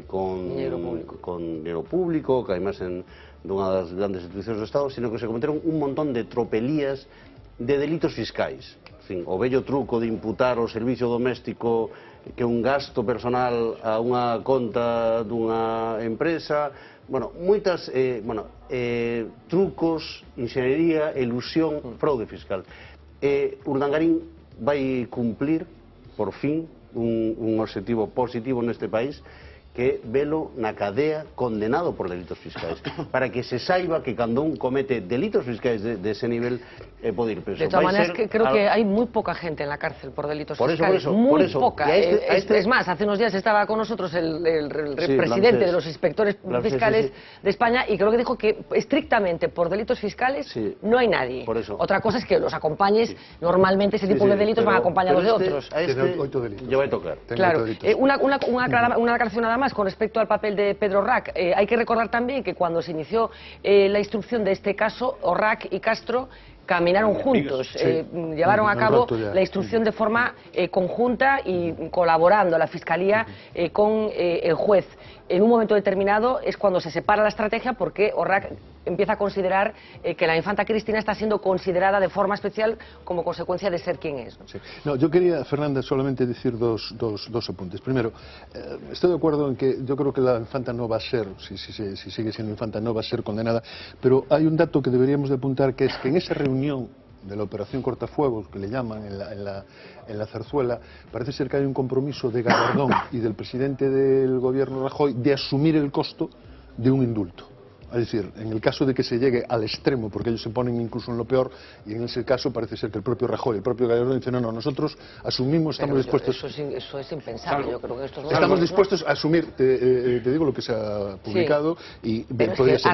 Speaker 3: con dinheiro público, que además dunha das grandes institucións do Estado, sino que se cometeron un montón de tropelías de delitos fiscais. En fin, o vello truco de imputar o servicio doméstico que un gasto personal a unha conta dunha empresa. Bueno, moitas trucos, inxeniería, ilusión, fraude fiscal. Urdangarín vai cumplir, por fin, un objetivo positivo neste país, que velo na cadea condenado por delitos fiscais, para que se saiba que cando un comete delitos fiscais de ese nivel pode ir preso.
Speaker 2: De todas maneras, creo que hay muy poca gente en la cárcel por delitos fiscales. Muy poca. Es más, hace unos días estaba con nosotros el presidente de los inspectores fiscales de España, y creo que dijo que estrictamente por delitos fiscales no hay nadie. Otra cosa es que los acompañes, normalmente ese tipo de delitos van acompañados de otros.
Speaker 3: Ya va a tocar.
Speaker 2: Claro. Una aclaración nada más con respecto al papel de Pedro Rac. Hay que recordar también que cuando se inició la instrucción de este caso, Rac y Castro caminaron juntos, llevaron a cabo la instrucción de forma conjunta y colaborando la Fiscalía con el juez. En un momento determinado es cuando se separa la estrategia, porque Rac empieza a considerar que la infanta Cristina está siendo considerada de forma especial como consecuencia de ser quien es.
Speaker 4: No, yo quería, Fernanda, solamente decir dos apuntes. Primero, estoy de acuerdo en que yo creo que la infanta no va a ser, si sigue siendo infanta, no va a ser condenada, pero hay un dato que deberíamos de apuntar, que es que en esa reunión de la operación Cortafuegos, que le llaman en la Zarzuela, parece ser que hay un compromiso de Gallardón y del presidente del gobierno Rajoy de asumir el costo de un indulto. Es decir, en el caso de que se llegue al extremo, porque ellos se ponen incluso en lo peor, y en ese caso parece ser que el propio Rajoy, el propio Gallardón dicen, no, nosotros asumimos, estamos dispuestos...
Speaker 2: Eso es impensable, yo creo que esto
Speaker 4: estamos dispuestos a asumir, te digo lo que se ha publicado, y podría ser...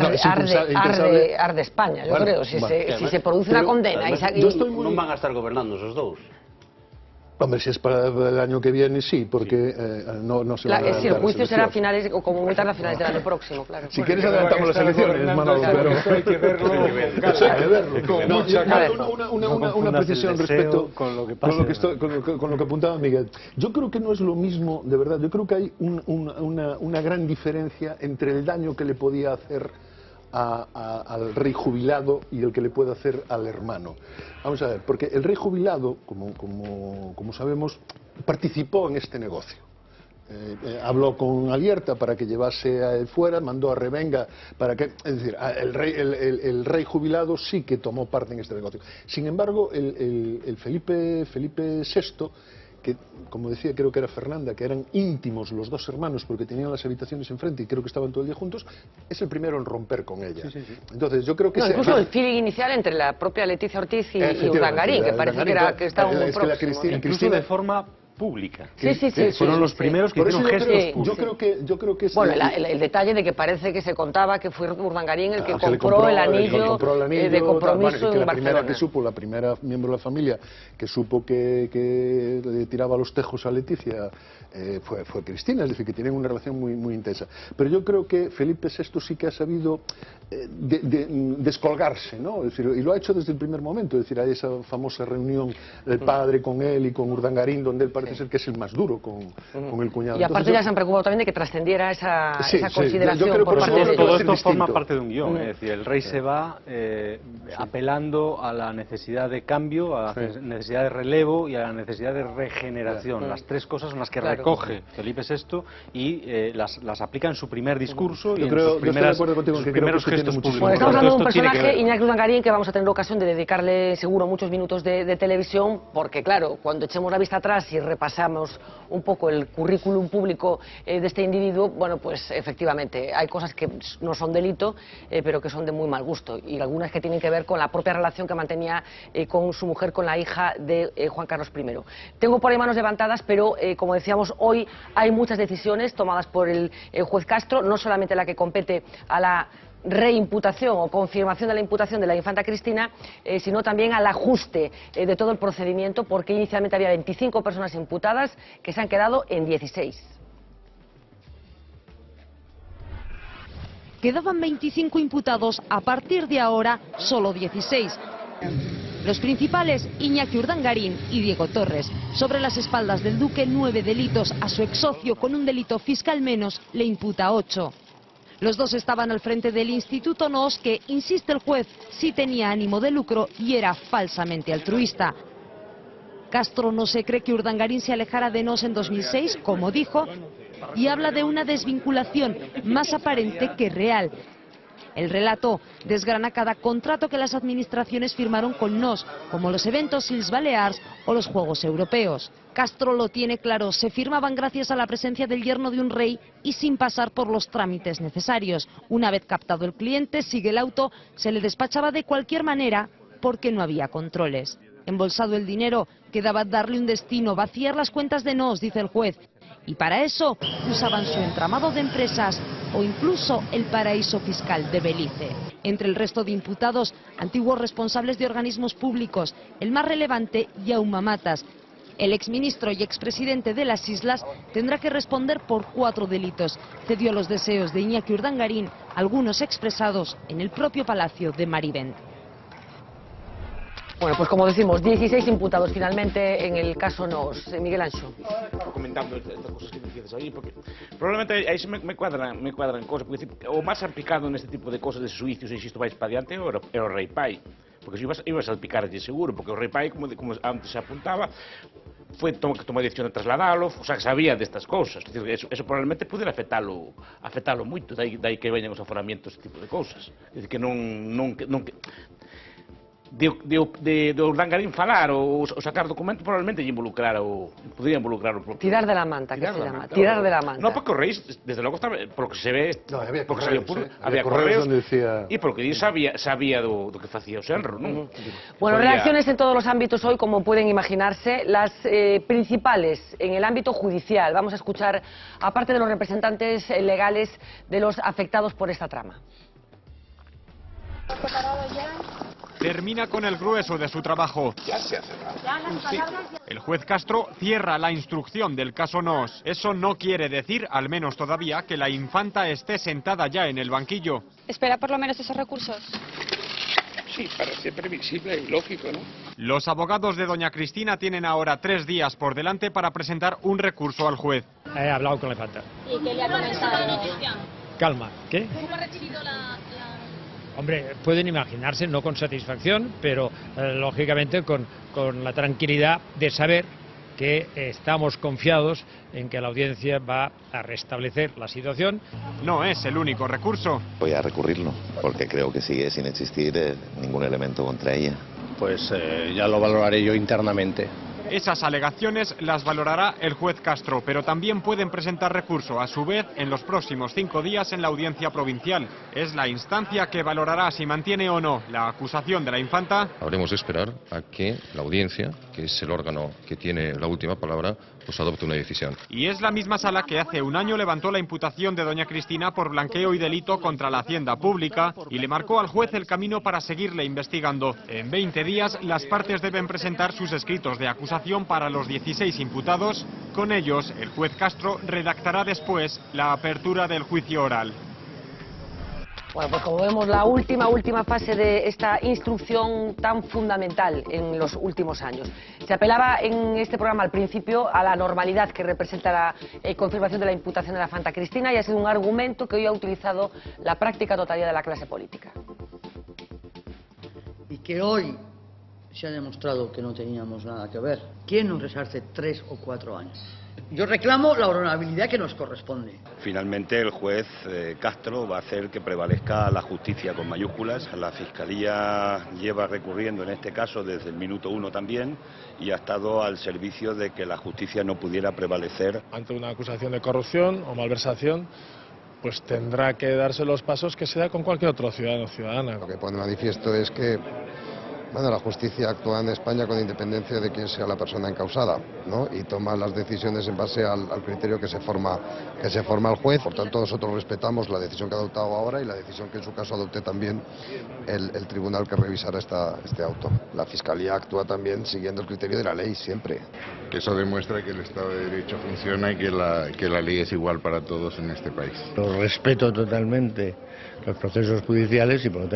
Speaker 2: Arde España, yo creo, si se produce una condena...
Speaker 3: Non van a estar gobernando esos dous.
Speaker 4: Hombre, si es para el año que viene, sí, porque no se va a adelantar.
Speaker 2: Si el juicio será a finales, o como muy tarde a finales del año próximo, claro.
Speaker 4: Si quieres adelantamos las elecciones, Manolo, pero...
Speaker 5: Hay que verlo.
Speaker 4: Hay que verlo. Una precisión respecto
Speaker 7: con lo
Speaker 4: que apuntaba Miguel. Yo creo que no es lo mismo, de verdad, yo creo que hay una gran diferencia entre el daño que le podía hacer al rey jubilado y el que le puede hacer al hermano. Vamos a ver, porque el rey jubilado, como sabemos, participó en este negocio. Habló con Alierta para que llevase a él fuera, mandó a Revenga para que... Es decir, el rey jubilado sí que tomó parte en este negocio. Sin embargo, el Felipe VI, que, como decía, creo que era Fernanda, que eran íntimos los dos hermanos porque tenían las habitaciones enfrente y creo que estaban todo el día juntos, es el primero en romper con ella. Entonces, yo creo que...
Speaker 2: incluso el feeling inicial entre la propia Leticia Ortiz y Urdangarín, que parece que estaban muy próximos.
Speaker 7: Incluso de forma pública.
Speaker 2: Sí.
Speaker 7: Fueron los primeros que hicieron gestos públicos.
Speaker 4: Yo creo que es...
Speaker 2: Bueno, el detalle de que parece que se contaba que fue Urdangarín el que compró el anillo de compromiso en Barcelona.
Speaker 4: La primera miembro de la familia que supo que le tiraba los tejos a Leticia fue Cristina, es decir, que tienen una relación muy intensa. Pero yo creo que Felipe VI sí que ha sabido descolgarse, ¿no? Es decir, y lo ha hecho desde el primer momento, es decir, hay esa famosa reunión del padre con él y con Urdangarín, donde él parece ser que es el más duro con el cuñado.
Speaker 2: Y aparte ya se han preocupado también de que trascendiera esa consideración por parte de...
Speaker 7: Todo esto forma parte de un guión, es decir, el rey se va apelando a la necesidad de cambio, a la necesidad de relevo y a la necesidad de regeneración. Las tres cosas son las que recoge Felipe VI y las aplica en su primer discurso y en sus primeros gestos públicos.
Speaker 2: Bueno, estamos hablando de un personaje, Iñaki Urdangarín, que vamos a tener ocasión de dedicarle seguro muchos minutos de televisión, porque claro, cuando echemos la vista atrás y repasamos un poco el currículum público de este individuo, bueno, pues efectivamente hay cosas que no son delito, pero que son de muy mal gusto, y algunas que tienen que ver con la propia relación que mantenía con su mujer, con la hija de Juan Carlos I. Tengo por ahí manos levantadas, pero como decíamos, hoy hay muchas decisiones tomadas por el juez Castro, no solamente la que compete a la reimputación o confirmación de la imputación de la infanta Cristina, sino también al ajuste de todo el procedimiento, porque inicialmente había 25 personas imputadas que se han quedado en 16.
Speaker 19: Quedaban 25 imputados, a partir de ahora solo 16. Los principales, Iñaki Urdangarín y Diego Torres. Sobre las espaldas del duque, 9 delitos. A su exsocio, con un delito fiscal menos, le imputa 8. Los dos estaban al frente del Instituto NOS, que, insiste el juez, sí tenía ánimo de lucro y era falsamente altruista. Castro no se cree que Urdangarín se alejara de NOS en 2006, como dijo, y habla de una desvinculación más aparente que real. El relato desgrana cada contrato que las administraciones firmaron con NOS, como los eventos Illes Balears o los Juegos Europeos. Castro lo tiene claro, se firmaban gracias a la presencia del yerno de un rey y sin pasar por los trámites necesarios. Una vez captado el cliente, sigue el auto, se le despachaba de cualquier manera porque no había controles. Embolsado el dinero, quedaba darle un destino, vaciar las cuentas de NOS, dice el juez. Y para eso usaban su entramado de empresas o incluso el paraíso fiscal de Belice. Entre el resto de imputados, antiguos responsables de organismos públicos, el más relevante, Jaume Matas. El exministro y expresidente de las Islas tendrá que responder por 4 delitos. Cedió los deseos de Iñaki Urdangarín, algunos expresados en el propio palacio de Marivent.
Speaker 2: Bueno, pues como decimos, 16 imputados finalmente en el caso NOS. Miguel Anxo.
Speaker 6: Comentando estas cosas que dices aí, porque probablemente aí me cuadran cosas, porque o máis salpicado neste tipo de cosas de suicios, e isto vais para diante, é o rei pai. Porque se ibas a salpicarlle seguro, porque o rei pai, como antes se apuntaba, que tomou a decisión de trasladalo, o sea, que sabía destas cousas. Eso probablemente pudera afectalo moito, dai que veñan os aforamientos, este tipo de cousas. É dicir, que de Urdangarín falar ou sacar documento probablemente podría involucrar o propio...
Speaker 2: Tirar de la manta, que se llama. Tirar de la manta.
Speaker 6: No, porque o rei, desde logo, por lo que se ve...
Speaker 4: No, había
Speaker 6: correos
Speaker 4: donde decía...
Speaker 6: E por lo que dice, sabía do que facía o senro, non?
Speaker 2: Bueno, reacciones en todos los ámbitos hoy, como pueden imaginarse. Las principales en el ámbito judicial. Vamos a escuchar, aparte de los representantes legales de los afectados por esta trama.
Speaker 13: ¿Preparado ya?
Speaker 20: termina con el grueso de su trabajo.
Speaker 1: Ya se ha cerrado.
Speaker 20: El juez Castro cierra la instrucción del caso Noos. Eso no quiere decir, al menos todavía, que la infanta esté sentada ya en el banquillo.
Speaker 13: ¿Espera por lo menos esos recursos?
Speaker 1: Sí, parece previsible y lógico, ¿no?
Speaker 20: Los abogados de doña Cristina tienen ahora 3 días por delante para presentar un recurso al juez.
Speaker 14: He hablado con la infanta.
Speaker 13: ¿Y qué le ha comentado?
Speaker 14: Calma, ¿qué?
Speaker 13: ¿Cómo ha recibido la...?
Speaker 14: Hombre, pueden imaginarse, no con satisfacción, pero lógicamente con la tranquilidad de saber que estamos confiados en que la audiencia va a restablecer la situación.
Speaker 20: No es el único recurso.
Speaker 12: Voy a recurrirlo, porque creo que sigue sin existir ningún elemento contra ella.
Speaker 21: Pues ya lo valoraré yo internamente.
Speaker 20: Esas alegaciones las valorará el juez Castro, pero también pueden presentar recurso a su vez en los próximos 5 días en la audiencia provincial. Es la instancia que valorará si mantiene o no la acusación de la infanta.
Speaker 22: Habremos de esperar a que la audiencia, que es el órgano que tiene la última palabra, pues adopte una decisión.
Speaker 20: Y es la misma sala que hace un año levantó la imputación de doña Cristina por blanqueo y delito contra la hacienda pública y le marcó al juez el camino para seguirle investigando. En 20 días las partes deben presentar sus escritos de acusación para los 16 imputados. Con ellos, el juez Castro redactará después la apertura del juicio oral.
Speaker 2: Bueno, pues como vemos, la última fase de esta instrucción tan fundamental en los últimos años. Se apelaba en este programa al principio a la normalidad que representa la confirmación de la imputación de la infanta Cristina y ha sido un argumento que hoy ha utilizado la práctica totalidad de la clase política.
Speaker 23: Y que hoy se ha demostrado que no teníamos nada que ver. ¿Quién nos resarce 3 o 4 años? Yo reclamo la honorabilidad que nos corresponde.
Speaker 24: Finalmente el juez Castro va a hacer que prevalezca la justicia con mayúsculas. La Fiscalía lleva recurriendo en este caso desde el minuto 1 también y ha estado al servicio de que la justicia no pudiera prevalecer.
Speaker 25: Ante una acusación de corrupción o malversación, pues tendrá que darse los pasos que se da con cualquier otro ciudadano o ciudadana.
Speaker 26: Lo que pone manifiesto es que la justicia actúa en España con independencia de quién sea la persona encausada, ¿no? Y toma las decisiones en base al criterio que se forma el juez. Por tanto, nosotros respetamos la decisión que ha adoptado ahora y la decisión que en su caso adopte también el tribunal que revisará este auto. La Fiscalía actúa también siguiendo el criterio de la ley, siempre.
Speaker 27: Eso demuestra que el Estado de Derecho funciona y que la ley es igual para todos en este país.
Speaker 28: Lo respeto totalmente los procesos judiciales y por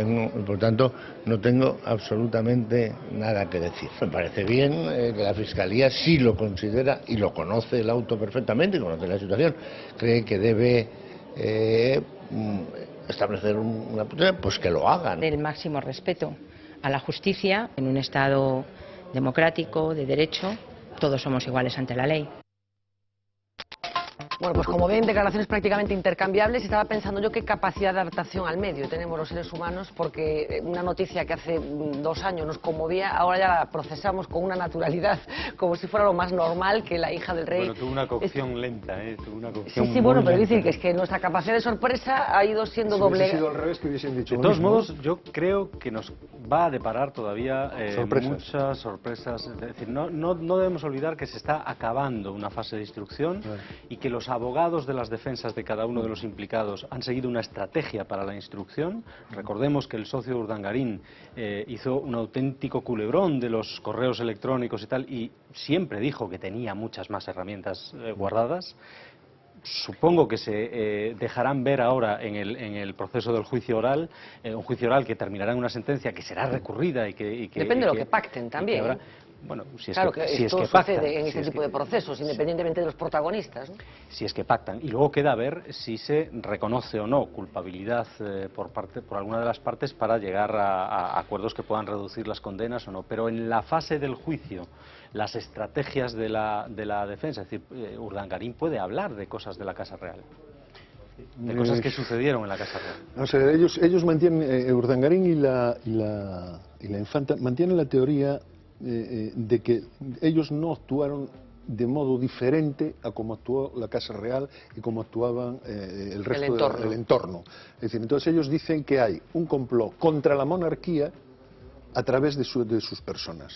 Speaker 28: tanto no tengo absolutamente nada que decir. Me parece bien que la Fiscalía sí lo considera y lo conoce el auto perfectamente, conoce la situación, cree que debe establecer una prueba, pues que lo hagan.
Speaker 29: El máximo respeto a la justicia en un Estado democrático, de derecho, todos somos iguales ante la ley.
Speaker 2: Bueno, pues como ven, declaraciones prácticamente intercambiables. Estaba pensando yo qué capacidad de adaptación al medio tenemos los seres humanos, porque una noticia que hace 2 años nos conmovía, ahora ya la procesamos con una naturalidad, como si fuera lo más normal que la hija del rey.
Speaker 7: Bueno, tuvo una cocción lenta, tuvo una cocción
Speaker 2: Sí, bueno, pero
Speaker 7: lenta.
Speaker 2: decir que es que nuestra capacidad de sorpresa ha ido siendo doble.
Speaker 4: Si hubiese sido al revés, que hubiesen dicho
Speaker 7: De
Speaker 4: lo
Speaker 7: todos
Speaker 4: mismo.
Speaker 7: modos, yo creo que nos va a deparar todavía
Speaker 4: Sorpresas.
Speaker 7: muchas sorpresas. Es decir, no debemos olvidar que se está acabando una fase de instrucción y que los abogados de las defensas de cada uno de los implicados han seguido una estrategia para la instrucción. Recordemos que el socio de Urdangarín hizo un auténtico culebrón de los correos electrónicos y tal, y siempre dijo que tenía muchas más herramientas guardadas. Supongo que se dejarán ver ahora en el proceso del juicio oral, un juicio oral que terminará en una sentencia que será recurrida y que
Speaker 2: Depende de lo que pacten también.
Speaker 7: Bueno, si es
Speaker 2: claro,
Speaker 7: que
Speaker 2: esto
Speaker 7: pactan,
Speaker 2: sucede en este tipo de procesos, independientemente de los protagonistas, ¿no?
Speaker 7: Si es que pactan. Y luego queda ver si se reconoce o no culpabilidad por alguna de las partes para llegar a acuerdos que puedan reducir las condenas o no. Pero en la fase del juicio, las estrategias de la defensa, es decir, Urdangarín puede hablar de cosas de la Casa Real, de cosas que sucedieron en la Casa Real.
Speaker 4: O sea, ellos mantienen, Urdangarín y la infanta mantienen la teoría de que ellos no actuaron de modo diferente a como actuó la Casa Real y como actuaban el resto del entorno. Es decir, entonces ellos dicen que hay un complot contra la monarquía a través de sus personas.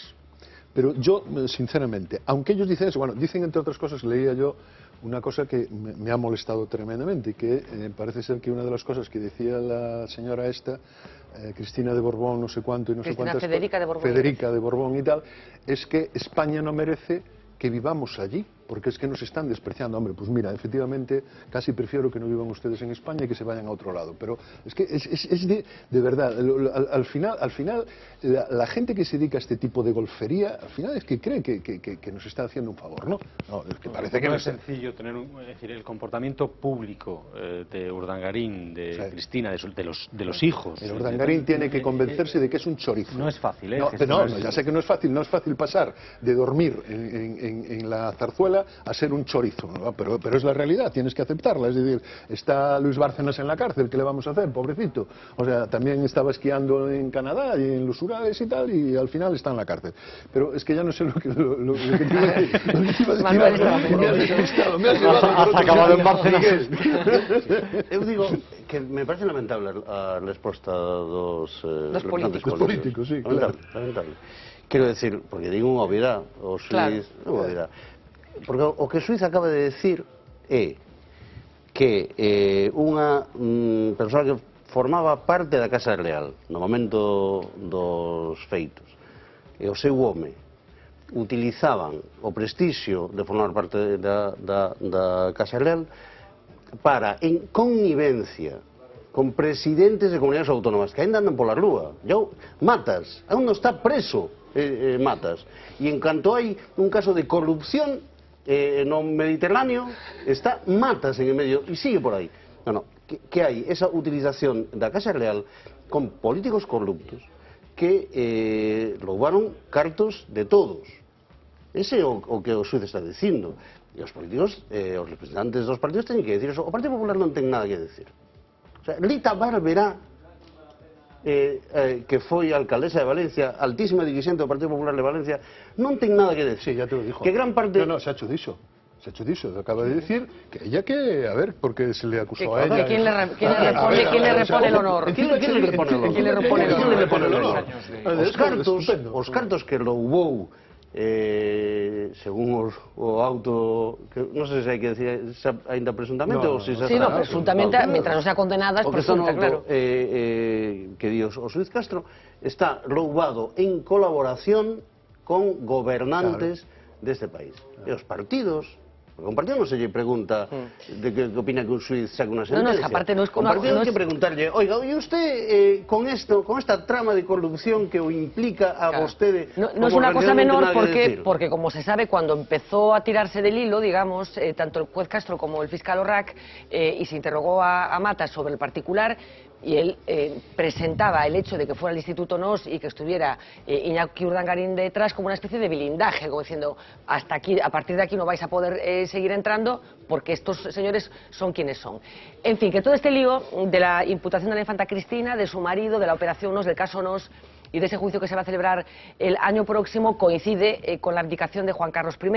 Speaker 4: Pero yo, sinceramente, aunque ellos dicen eso, bueno, dicen entre otras cosas, leía yo una cosa que me ha molestado tremendamente, que parece ser que una de las cosas que decía la señora esta Cristina de Borbón, no sé cuánto y no sé cuántas...
Speaker 2: Federica de Borbón.
Speaker 4: Federica de Borbón y tal, es que España no merece que vivamos allí, porque es que nos están despreciando. Hombre, pues mira, efectivamente, casi prefiero que no vivan ustedes en España y que se vayan a otro lado. Pero es que es de verdad, al final la gente que se dedica a este tipo de golfería, al final es que cree que nos está haciendo un favor, ¿no? No, es que parece que
Speaker 7: no es sencillo tener es decir, el comportamiento público de Urdangarín, de Cristina, de los hijos.
Speaker 4: El Urdangarín tiene que convencerse de que es un chorizo.
Speaker 7: No es fácil, ¿eh?
Speaker 4: No, ya sé que no es fácil pasar de dormir en la zarzuela a ser un chorizo, ¿no? pero es la realidad, tienes que aceptarla. Es decir, está Luis Bárcenas en la cárcel, ¿qué le vamos a hacer, pobrecito? O sea, también estaba esquiando en Canadá y en los Urales y tal, y al final está en la cárcel. Pero es que ya no sé lo que te iba a decir. Me has
Speaker 21: acabado en Bárcenas. Eu digo que me parece lamentable a resposta dos
Speaker 4: políticos, sí,
Speaker 21: lamentable. Quero decir, porque digo unha obviedade, o xuiz, unha obviedade. Porque o que o xuiz acaba de decir é que unha persoa que formaba parte da Casa Real no momento dos feitos e o seu home utilizaban o prestixio de formar parte da Casa Real para, en connivencia con presidentes de comunidades autónomas que ainda andan pola rúa. Matas, aún non está preso Matas. E en canto hai un caso de corrupción no Mediterráneo, está Matas en el medio e sigue por aí. Que hai esa utilización da Casa Real con políticos corruptos que roubaron cartos de todos. Ese é o que o xuiz está dicindo. E os políticos, os representantes dos partidos teñen que decir eso. O Partido Popular non ten nada que decir. O sea, Rita Barberá, que foi alcaldesa de Valencia, altísima dirigente do Partido Popular de Valencia, non ten nada que decir.
Speaker 4: Sí, ya te lo dijo.
Speaker 21: Que gran parte...
Speaker 4: No, se ha hecho dicho. Acaba de decir que ella a ver, porque se le acusó a ella.
Speaker 2: ¿Quién le repone el honor?
Speaker 21: ¿Quién le repone el honor? Os cartos que roubou, según o auto, que non sei se hai que decir ainda presuntamente ou se xa...
Speaker 2: Sí, no, presuntamente, mientras non sea condenada, es presunta, claro.
Speaker 21: Que di o xuiz Castro, está roubado en colaboración con gobernantes deste país. E os partidos... Porque un partido non se lle pregunta de que opina que un xuiz saca unha sentencia.
Speaker 2: No, es que aparte no es como...
Speaker 21: Un partido hai que preguntarlle, oiga, e usted con esta trama de corrupción que o implica a vostede...
Speaker 2: No es una cosa menor porque, como se sabe, cuando empezó a tirarse del hilo, digamos, tanto el juez Castro como el fiscal Orrac, y se interrogó a Matas sobre el particular, y él presentaba el hecho de que fuera el Instituto NOS y que estuviera Iñaki Urdangarín detrás como una especie de blindaje, como diciendo, hasta aquí, a partir de aquí no vais a poder seguir entrando porque estos señores son quienes son. En fin, que todo este lío de la imputación de la infanta Cristina, de su marido, de la operación NOS, del caso NOS y de ese juicio que se va a celebrar el año próximo coincide con la abdicación de Juan Carlos I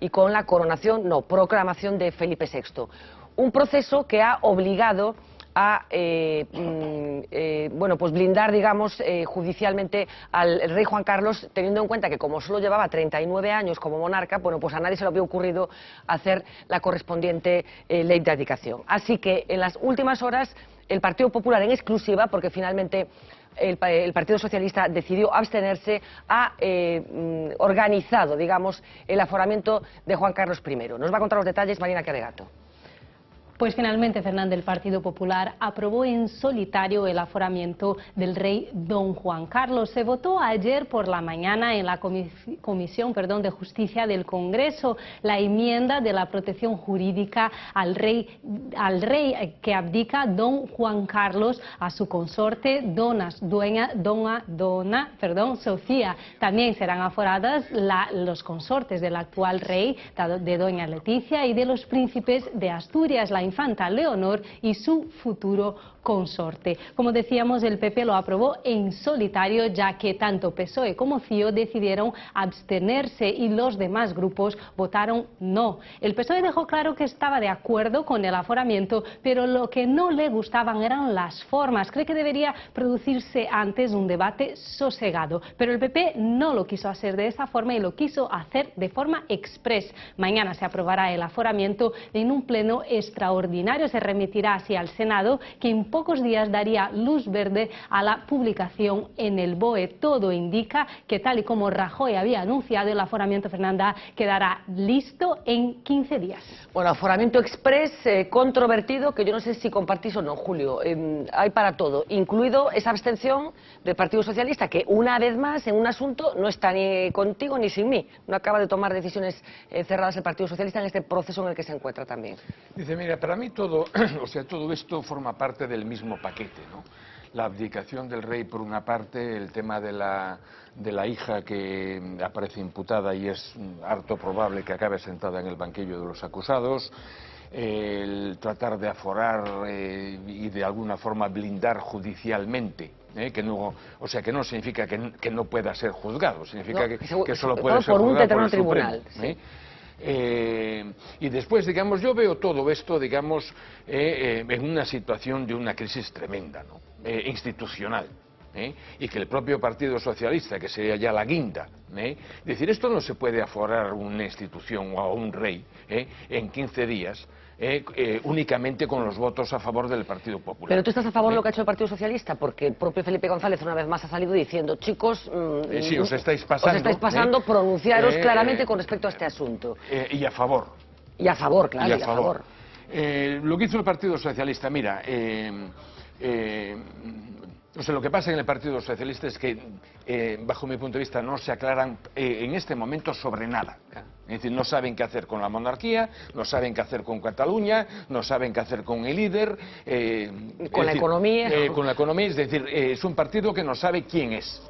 Speaker 2: y con la proclamación de Felipe VI. Un proceso que ha obligado a pues blindar, digamos, judicialmente al rey Juan Carlos, teniendo en cuenta que como solo llevaba 39 años como monarca, bueno, pues a nadie se le había ocurrido hacer la correspondiente ley de abdicación. Así que en las últimas horas el Partido Popular, en exclusiva, porque finalmente el Partido Socialista decidió abstenerse, ha organizado, digamos, el aforamiento de Juan Carlos I. Nos va a contar los detalles Marina Carregato.
Speaker 3: Pues finalmente, Fernando, el Partido Popular aprobó en solitario el aforamiento del rey don Juan Carlos. Se votó ayer por la mañana en la Comisión de Justicia del Congreso la enmienda de la protección jurídica al rey que abdica don Juan Carlos a su consorte dona Sofía. También serán aforadas los consortes del actual rey, de doña Leticia, y de los príncipes de Asturias, la infanta Leonor y su futuro consorte. Como decíamos, el PP lo aprobó en solitario, ya que tanto PSOE como CIO decidieron abstenerse y los demás grupos votaron no. El PSOE dejó claro que estaba de acuerdo con el aforamiento, pero lo que no le gustaban eran las formas. Cree que debería producirse antes un debate sosegado, pero el PP no lo quiso hacer de esa forma y lo quiso hacer de forma express. Mañana se aprobará el aforamiento en un pleno extraordinario, se remitirá así al Senado, que pocos días daría luz verde a la publicación en el BOE. Todo indica que, tal y como Rajoy había anunciado, el aforamiento, Fernanda, quedará listo en 15 días.
Speaker 2: Bueno, aforamiento express controvertido, que yo no sé si compartís o no, Julio. Hay para todo, incluido esa abstención del Partido Socialista, que una vez más en un asunto no está ni contigo ni sin mí. No acaba de tomar decisiones cerradas el Partido Socialista en este proceso en el que se encuentra también.
Speaker 1: Dice, mira, para mí todo, todo esto forma parte del mismo paquete, ¿no? La abdicación del rey por una parte, el tema de la hija que aparece imputada y es harto probable que acabe sentada en el banquillo de los acusados, el tratar de aforar y de alguna forma blindar judicialmente, que no significa que no pueda ser juzgado, significa que solo puede ser juzgado por el tribunal. Y después, digamos, yo veo todo esto, digamos, en una situación de una crisis tremenda, ¿no? Institucional. Y que el propio Partido Socialista, que sería ya la guinda, decir, esto no se puede aforar una institución o a un rey en 15 días, únicamente con los votos a favor del Partido Popular.
Speaker 2: Pero tú estás a favor de lo que ha hecho el Partido Socialista, porque el propio Felipe González una vez más ha salido diciendo, chicos,
Speaker 1: sí, os estáis pasando,
Speaker 2: pronunciaros claramente con respecto a este asunto.
Speaker 1: Y a favor.
Speaker 2: Y a favor, claro,
Speaker 1: y a favor. Lo que hizo el Partido Socialista, mira, lo que pasa en el Partido Socialista es que, bajo mi punto de vista, no se aclaran en este momento sobre nada. Es decir, no saben qué hacer con la monarquía, no saben qué hacer con Cataluña, no saben qué hacer con el líder.
Speaker 2: Con la economía.
Speaker 1: Con la economía, es decir, es un partido que no sabe quién es.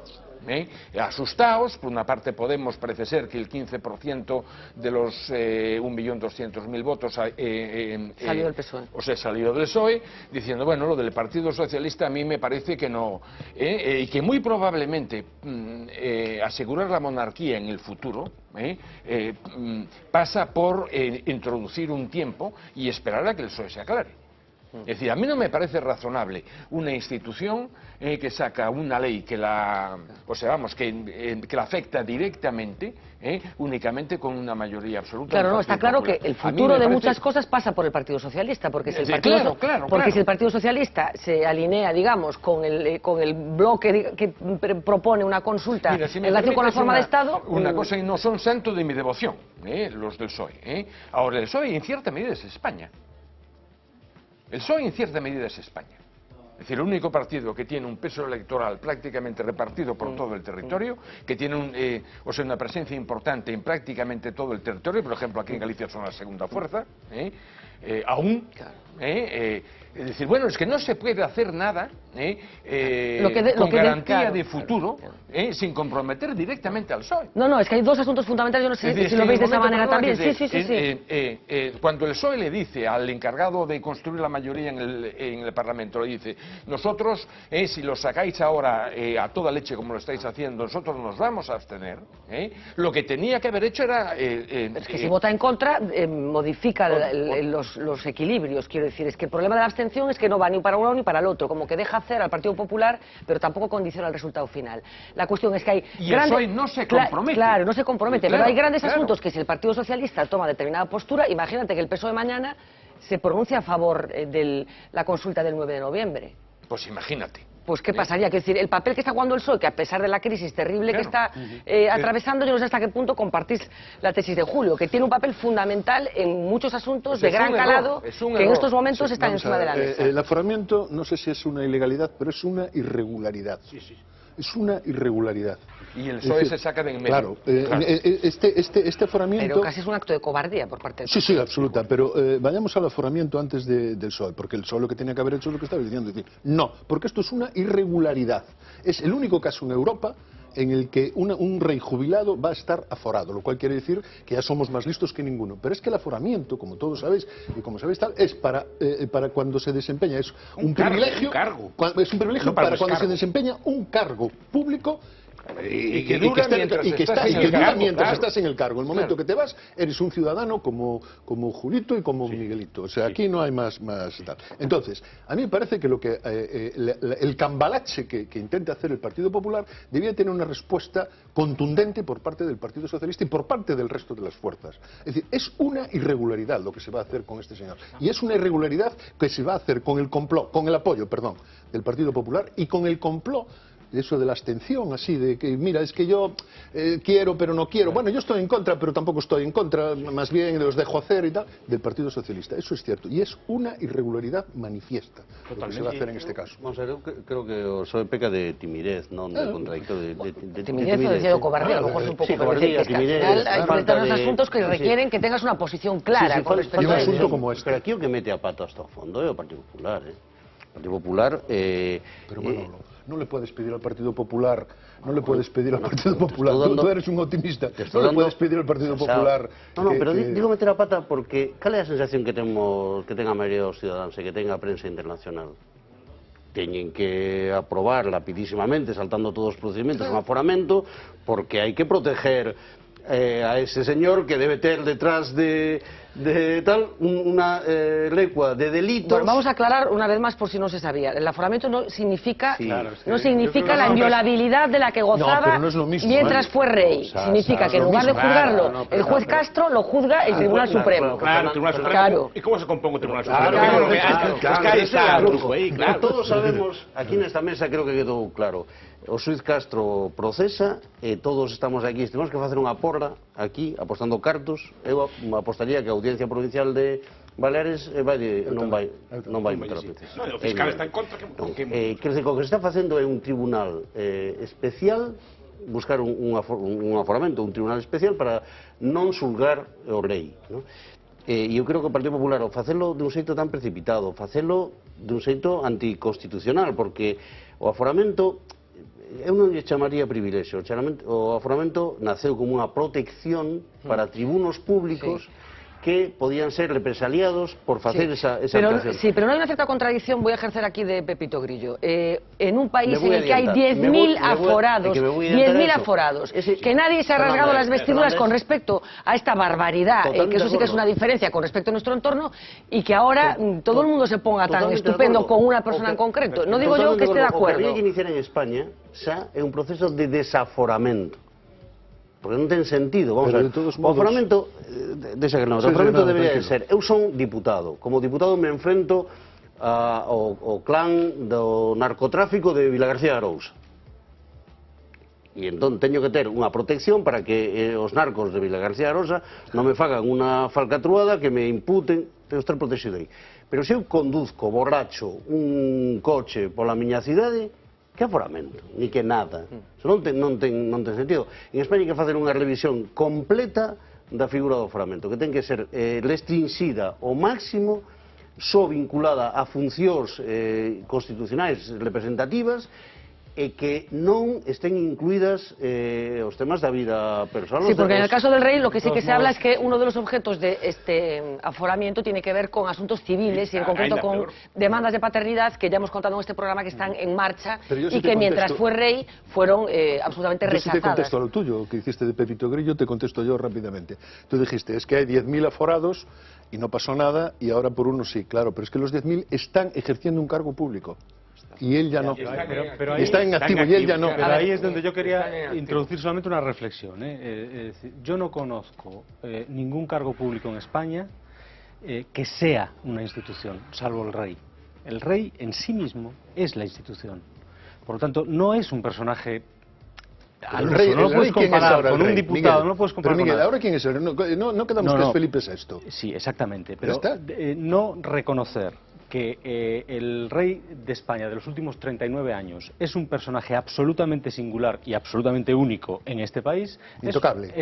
Speaker 1: Asustados, por una parte Podemos parece ser que el 15% de los 1.200.000 votos
Speaker 2: salió del PSOE.
Speaker 1: O sea, salió del PSOE, diciendo, bueno, lo del Partido Socialista a mí me parece que no, y que muy probablemente asegurar la monarquía en el futuro pasa por introducir un tiempo y esperar a que el PSOE se aclare. Es decir, a mí no me parece razonable una institución que saca una ley que la afecta directamente, únicamente con una mayoría absoluta.
Speaker 2: Claro, no, está claro que el futuro de muchas cosas pasa por el Partido Socialista, porque si el Partido Socialista se alinea, digamos, con el bloque que propone una consulta en relación con la forma de Estado...
Speaker 1: Una cosa, y no son santos de mi devoción, los del PSOE. Ahora, el PSOE en cierta medida es España. El PSOE en cierta medida es España. Es decir, el único partido que tiene un peso electoral prácticamente repartido por todo el territorio, que tiene una presencia importante en prácticamente todo el territorio, por ejemplo, aquí en Galicia son la segunda fuerza, aún. Es decir, bueno, es que no se puede hacer nada con garantía de futuro sin comprometer directamente al PSOE.
Speaker 2: No, es que hay dos asuntos fundamentales, yo no sé si lo veis de esa manera también. Sí.
Speaker 1: Cuando el PSOE le dice al encargado de construir la mayoría en el Parlamento, le dice, nosotros, si lo sacáis ahora a toda leche como lo estáis haciendo, nosotros nos vamos a abstener, lo que tenía que haber hecho era...
Speaker 2: es que si vota en contra, modifica los equilibrios, quiero decir, es que el problema de la abstención es que no va ni para uno ni para el otro, como que deja hacer al Partido Popular, pero tampoco condiciona el resultado final. La cuestión es que hay
Speaker 1: grandes... el PSOE no se compromete.
Speaker 2: Claro, no se compromete, pero hay grandes asuntos que si el Partido Socialista toma determinada postura, imagínate que el PSOE mañana se pronuncia a favor de la consulta del 9 de noviembre.
Speaker 1: Pues imagínate.
Speaker 2: Pues ¿qué pasaría? Que decir, el papel que está jugando el PSOE, que a pesar de la crisis terrible que está atravesando, yo no sé hasta qué punto compartís la tesis de Julio, que tiene un papel fundamental en muchos asuntos de gran calado, que en estos momentos están encima de la mesa.
Speaker 4: El aforamiento, no sé si es una ilegalidad, pero es una irregularidad. Es una irregularidad.
Speaker 1: Y el PSOE se saca de en medio.
Speaker 4: Claro, este aforamiento...
Speaker 2: Pero casi es un acto de cobardía por parte del PSOE.
Speaker 4: Sí, absoluta, pero vayamos al aforamiento antes del PSOE, porque el PSOE lo que tenía que haber hecho es lo que estaba diciendo, es decir, no, porque esto es una irregularidad. Es el único caso en Europa en el que un rey jubilado va a estar aforado, lo cual quiere decir que ya somos más listos que ninguno. Pero es que el aforamiento, como todos sabéis, y como sabéis tal, es para cuando se desempeña, es un privilegio, es un privilegio para cuando se desempeña un cargo público
Speaker 1: Y que dura mientras
Speaker 4: estás en el cargo. El momento que te vas, eres un ciudadano como Julito y como Miguelito. O sea, aquí no hay más tal. Entonces, a mí me parece que el cambalache que intenta hacer el Partido Popular debía tener una respuesta contundente por parte del Partido Socialista y por parte del resto de las fuerzas. Es decir, es una irregularidad lo que se va a hacer con este señor. Y es una irregularidad que se va a hacer con el apoyo del Partido Popular y con el complot, eso de la abstención, así de que, mira, es que yo quiero pero no quiero. Bueno, yo estoy en contra, pero tampoco estoy en contra, más bien los dejo hacer y tal, del Partido Socialista. Eso es cierto. Y es una irregularidad manifiesta lo que se va a hacer en este caso.
Speaker 21: Vamos a ver, creo que o PSOE peca de timidez, non de contradictorio. De
Speaker 2: timidez o decía cobardía, a lo mejor es un poco, pero decir que al final hay unos asuntos que requieren que tengas una posición clara con respecto a
Speaker 21: un asunto como este. Pero aquí o que mete a pato hasta o fondo é o Partido Popular, O Partido Popular...
Speaker 4: Pero bueno, no le puedes pedir al Partido Popular, tú eres un optimista, no le puedes pedir al Partido Popular...
Speaker 21: No, pero digo meter a pata porque cal é a sensación que ten a maioría dos ciudadanos e que ten a prensa internacional? Teñen que aprobar rapidísimamente, saltando todos os procedimentos, un aforamento, porque hai que proteger a ese señor que debe ter detrás de tal una lecua de delitos.
Speaker 2: Bueno, vamos a aclarar una vez más por si no se sabía. El aforamiento no significa la inviolabilidad de la que gozaba mientras fue rey. Significa que en lugar de juzgarlo el juez Castro, lo juzga el Tribunal Supremo.
Speaker 6: Claro, el Tribunal Supremo. ¿Y cómo se compone el Tribunal Supremo? Es que ahí está el truco aí, claro.
Speaker 21: Todos sabemos, aquí nesta mesa creo que quedou claro. O xuiz Castro procesa e todos estamos aquí, temos que facer unha porra aquí, apostando cartos. Eu apostaría que a Audiencia Provincial de Baleares non vai meter a pece.
Speaker 6: O fiscal está en contra.
Speaker 21: Quer dizer, o que se está facendo é un tribunal especial, buscar un aforamento, un tribunal especial para non xulgar o rei. E eu creo que o Partido Popular, ao facelo dun xeito tan precipitado, facelo dun xeito anticonstitucional, porque o aforamento... Eu non lle chamaría privilexio, o aforamento naceu como unha protección para tribunos públicos que podían ser represaliados por facer esa actuación.
Speaker 2: Sí, pero no hay una cierta contradicción, voy a ejercer aquí de Pepito Grillo. En un país en el que hay 10.000 aforados, que nadie se ha rasgado las vestiduras con respecto a esta barbaridad, que eso sí que es una diferencia con respecto a nuestro entorno, y que ahora todo el mundo se ponga tan estupendo con una persona en concreto. No digo yo que esté de acuerdo.
Speaker 21: O que había que iniciar en España xa é un proceso de desaforamento. Porque non ten sentido, vamos a ver, o aforamento, o aforamento debería de ser, eu son diputado, como diputado me enfrento ao clan do narcotráfico de Vilagarcía de Arousa, e entón teño que ter unha protección para que os narcos de Vilagarcía de Arousa non me fagan unha falcatruada que me imputen, tengo que estar protegido aí. Pero se eu conduzco borracho un coche pola miña cidade, que aforamento, ni que nada. Non ten sentido. En España hai que facer unha revisión completa da figura do aforamento, que ten que ser restringida ao máximo, só vinculada a funcións constitucionais representativas, e que non estén incluídas os temas da vida personal.
Speaker 2: Sí, porque en el caso del rey lo que sí que se habla es que uno de los objetos de este aforamiento tiene que ver con asuntos civiles y en concreto con demandas de paternidad que ya hemos contado en este programa que están en marcha y que mientras fue rey fueron absolutamente rechazadas.
Speaker 4: Yo sí te contesto a lo tuyo, que hiciste de Pepito Grillo, te contesto yo rápidamente. Tú dijiste, es que hay 10.000 aforados y no pasó nada y ahora por uno sí, claro, pero es que los 10.000 están ejerciendo un cargo público. Y él ya no.
Speaker 7: Pero
Speaker 4: está en activo y él ya no.
Speaker 7: Pero ahí es donde yo quería introducir solamente una reflexión. Es decir, yo no conozco ningún cargo público en España que sea una institución, salvo el rey. El rey en sí mismo es la institución. Por lo tanto, no es un personaje...
Speaker 4: El rey, no lo puedes comparar
Speaker 7: con un diputado, no lo puedes comparar
Speaker 4: con
Speaker 7: nada.
Speaker 4: ¿Ahora quién es el rey? No quedamos que es Felipe VI.
Speaker 7: Sí, exactamente. Pero no reconocer que el rey de España de los últimos 39 años es un personaje absolutamente singular y absolutamente único en este país.
Speaker 4: Intocable.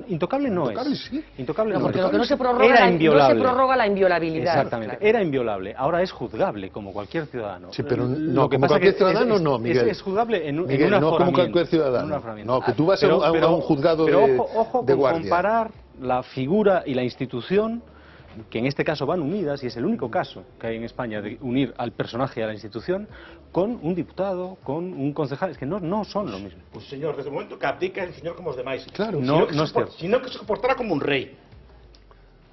Speaker 7: Intocable no es.
Speaker 4: Sí.
Speaker 7: Intocable
Speaker 2: no,
Speaker 7: no,
Speaker 2: porque lo que no se prorroga,
Speaker 7: era inviolable.
Speaker 2: No se prorroga la inviolabilidad.
Speaker 7: Exactamente, claro. Era inviolable. Ahora es juzgable como cualquier ciudadano.
Speaker 4: Sí, pero no, como cualquier ciudadano no, Miguel.
Speaker 7: Es juzgable en un
Speaker 4: Miguel, no como cualquier ciudadano. No, que tú vas a un juzgado de guardia.
Speaker 7: Ojo con comparar la figura y la institución que en este caso van unidas, y es el único caso que hay en España de unir al personaje y a la institución, con un diputado, con un concejal, es que no son lo mismo.
Speaker 6: Pues señor, desde el momento que abdica el señor como os demais,
Speaker 7: Claro,
Speaker 6: sino que se comportará como un rey.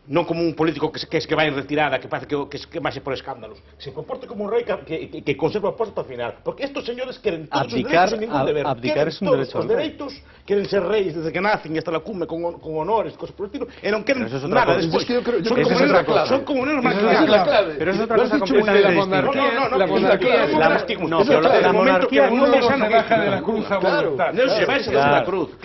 Speaker 6: Non como un político que vai en retirada, que parece que vai por escándalos. Se comporte como un rey que conserva o posto ao final. Porque estos señores queren todos os dereitos sin ningún deber.
Speaker 7: Abdicar es un derecho
Speaker 6: os dereitos, queren ser reis desde que nacen e hasta la cumbre con honores, cosas por el estilo, e non queren nada despois. Son como nenos máis clave.
Speaker 7: Pero es otra cosa completamente distinta.
Speaker 6: La monarquía
Speaker 7: no se baja de la cruz a voluntad.
Speaker 6: Non se baixa da cruz.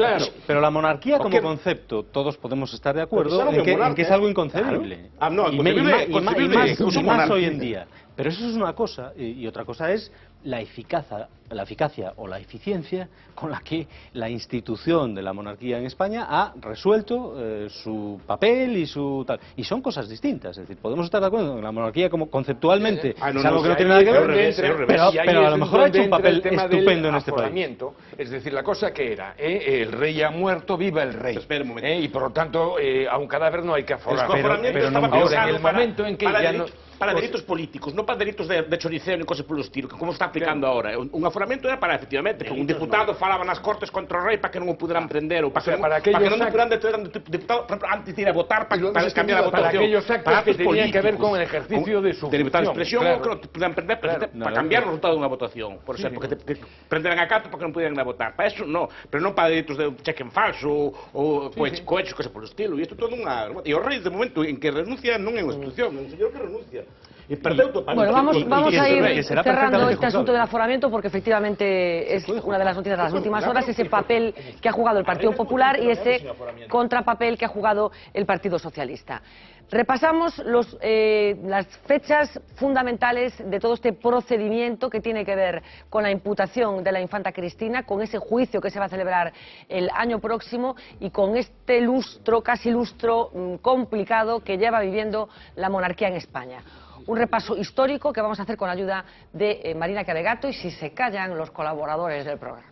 Speaker 7: Pero la monarquía como concepto, todos podemos estar de acuerdo en que es algo inconcebible.
Speaker 6: Claro.
Speaker 7: Y más hoy en día. Pero eso es una cosa, y otra cosa es la eficacia o la eficiencia con la que la institución de la monarquía en España ha resuelto su papel y su tal. Y son cosas distintas, es decir, podemos estar de acuerdo en la monarquía como conceptualmente, es algo que no tiene nada que ver, pero a lo mejor ha hecho un papel estupendo en este país.
Speaker 1: Es decir, la cosa que era, el rey ha muerto, viva el rey. Y por lo tanto, a un cadáver no hay que aforar.
Speaker 6: Pero
Speaker 1: no ahora, en el momento en que ya no...
Speaker 6: Para delitos políticos, non para delitos de choriceo ni cosas polo estilo, que como está aplicando agora. Un aforamento era para, efectivamente, que un diputado falaba nas cortes contra o rei para que non o puderan prender, ou para que non o puderan deter diputado antes de ir a votar para cambiar a votación.
Speaker 1: Para aquellos actos que tenían que ver con el ejercicio de su función.
Speaker 6: De libertad de expresión, ou que puderan prender para cambiar o resultado dunha votación. Por exemplo, que prenderan a cato para que non pudieran ir a votar. Para eso, non. Pero non para delitos de cheque en falso ou cohechos, cosas polo estilo. E isto todo unha... E o rei, de momento en que renuncia, non é unha institución, é un señor que renuncia.
Speaker 2: Bueno, vamos a ir cerrando este asunto del aforamiento porque efectivamente es una de las noticias de las últimas horas, ese papel que ha jugado el Partido Popular y ese contrapapel que ha jugado el Partido Socialista. Repasamos las fechas fundamentales de todo este procedimiento que tiene que ver con la imputación de la infanta Cristina, con ese juicio que se va a celebrar el año próximo y con este lustro, casi lustro complicado que lleva viviendo la monarquía en España. Un repaso histórico que vamos a hacer con la ayuda de Marina Cadegato y si se callan los colaboradores del programa.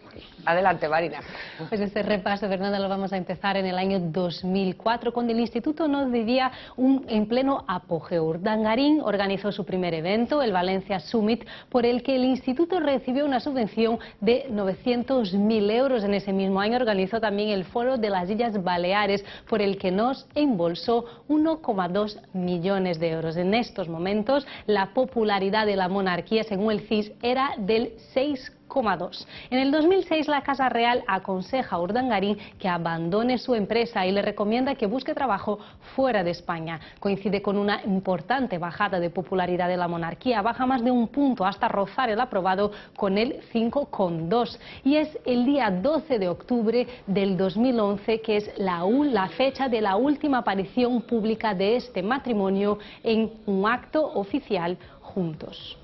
Speaker 2: Adelante, Marina.
Speaker 3: Pues este repaso, Fernanda, lo vamos a empezar en el año 2004, cuando el Instituto nos vivía en pleno apogeo. Urdangarín organizó su primer evento, el Valencia Summit, por el que el Instituto recibió una subvención de 900.000 euros. En ese mismo año organizó también el Foro de las Islas Baleares, por el que nos embolsó 1,2 millones de euros. En estos momentos, la popularidad de la monarquía, según el CIS, era del 6,2. En el 2006 la Casa Real aconseja a Urdangarín que abandone su empresa y le recomienda que busque trabajo fuera de España. Coincide con una importante bajada de popularidad de la monarquía, baja más de un punto hasta rozar el aprobado con el 5,2. Y es el día 12 de octubre del 2011 que es la fecha de la última aparición pública de este matrimonio en un acto oficial juntos.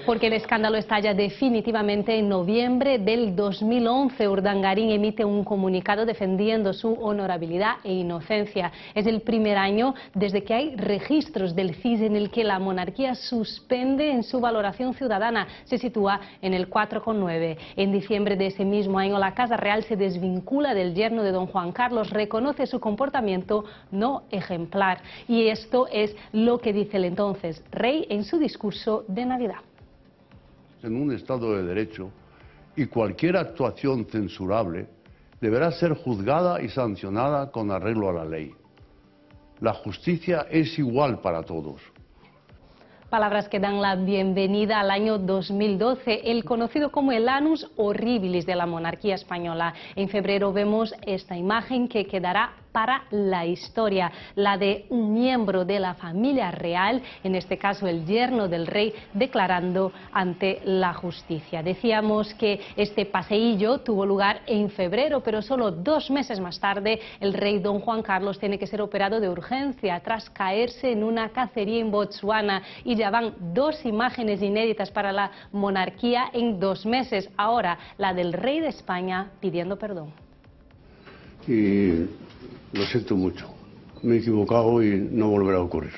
Speaker 3: Porque el escándalo estalla definitivamente en noviembre del 2011. Urdangarín emite un comunicado defendiendo su honorabilidad e inocencia. Es el primer año desde que hay registros del CIS en el que la monarquía suspende en su valoración ciudadana. Se sitúa en el 4,9. En diciembre de ese mismo año la Casa Real se desvincula del yerno de don Juan Carlos, reconoce su comportamiento no ejemplar. Y esto es lo que dice el entonces rey en su discurso de Navidad.
Speaker 5: En un Estado de Derecho y cualquier actuación censurable deberá ser juzgada y sancionada con arreglo a la ley. La justicia es igual para todos.
Speaker 3: Palabras que dan la bienvenida al año 2012, el conocido como el annus horribilis de la monarquía española. En febrero vemos esta imagen que quedará para la historia, la de un miembro de la familia real, en este caso el yerno del rey, declarando ante la justicia. Decíamos que este paseillo tuvo lugar en febrero, pero solo 2 meses más tarde el rey don Juan Carlos tiene que ser operado de urgencia tras caerse en una cacería en Botsuana, y ya van 2 imágenes inéditas para la monarquía en 2 meses. Ahora la del rey de España pidiendo perdón.
Speaker 5: Y lo siento mucho, me he equivocado y no volverá a ocurrir.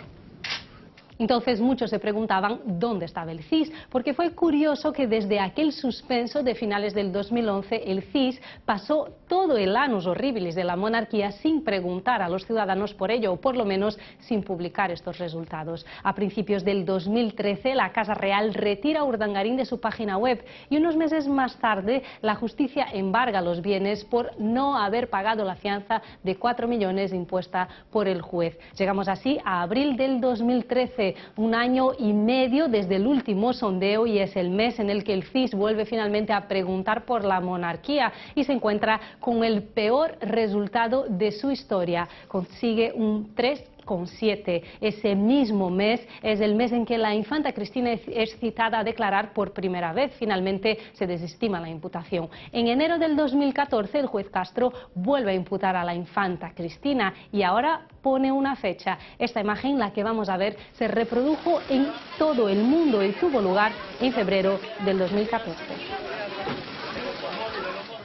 Speaker 3: Entonces muchos se preguntaban dónde estaba el CIS, porque fue curioso que desde aquel suspenso de finales del 2011 el CIS pasó todo el annus horribilis de la monarquía sin preguntar a los ciudadanos por ello, o por lo menos sin publicar estos resultados. A principios del 2013 la Casa Real retira a Urdangarín de su página web y unos meses más tarde la justicia embarga los bienes por no haber pagado la fianza de 4 millones impuesta por el juez. Llegamos así a abril del 2013, un año y medio desde el último sondeo, y es el mes en el que el CIS vuelve finalmente a preguntar por la monarquía y se encuentra con el peor resultado de su historia. Consigue un 3,7. Ese mismo mes es el mes en que la infanta Cristina es citada a declarar por primera vez. Finalmente se desestima la imputación. En enero del 2014 el juez Castro vuelve a imputar a la infanta Cristina y ahora pone una fecha. Esta imagen, la que vamos a ver, se reprodujo en todo el mundo y tuvo lugar en febrero del 2014.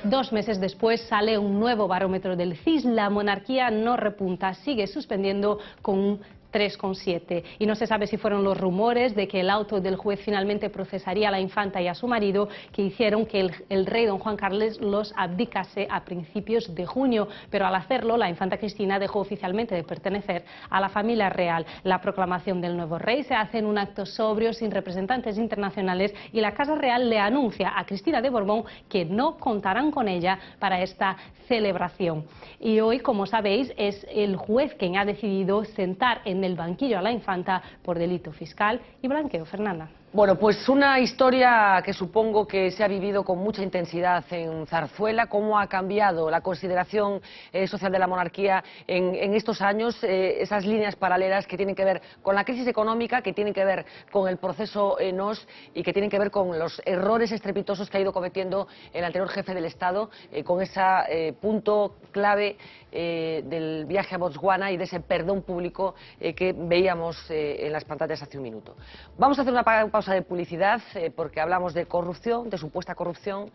Speaker 3: 2 meses después sale un nuevo barómetro del CIS. La monarquía no repunta, sigue suspendiendo con un 3,7. Y no se sabe si fueron los rumores de que el auto del juez finalmente procesaría a la infanta y a su marido que hicieron que el rey don Juan Carlos los abdicase a principios de junio. Pero al hacerlo, la infanta Cristina dejó oficialmente de pertenecer a la familia real. La proclamación del nuevo rey se hace en un acto sobrio, sin representantes internacionales, y la Casa Real le anuncia a Cristina de Borbón que no contarán con ella para esta celebración. Y hoy, como sabéis, es el juez quien ha decidido sentar en el banquillo a la infanta por delito fiscal y blanqueo. Fernanda.
Speaker 2: Bueno, pues una historia que supongo que se ha vivido con mucha intensidad en Zarzuela. Cómo ha cambiado la consideración social de la monarquía en estos años, esas líneas paralelas que tienen que ver con la crisis económica, que tienen que ver con el proceso NOS y que tienen que ver con los errores estrepitosos que ha ido cometiendo el anterior jefe del Estado, con ese punto clave del viaje a Botswana y de ese perdón público que veíamos en las pantallas hace un minuto. Vamos a hacer una pausa de publicidad porque hablamos de corrupción, de supuesta corrupción,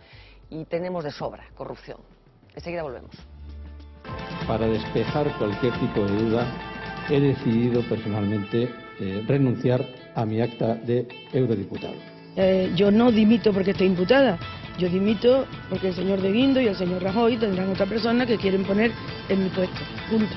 Speaker 2: y tenemos de sobra corrupción. Enseguida volvemos.
Speaker 8: Para despejar cualquier tipo de duda, he decidido personalmente renunciar a mi acta de eurodiputado.
Speaker 9: Yo no dimito porque estoy imputada, yo dimito porque el señor De Guindos y el señor Rajoy tendrán otra persona que quieren poner en mi puesto. Punto.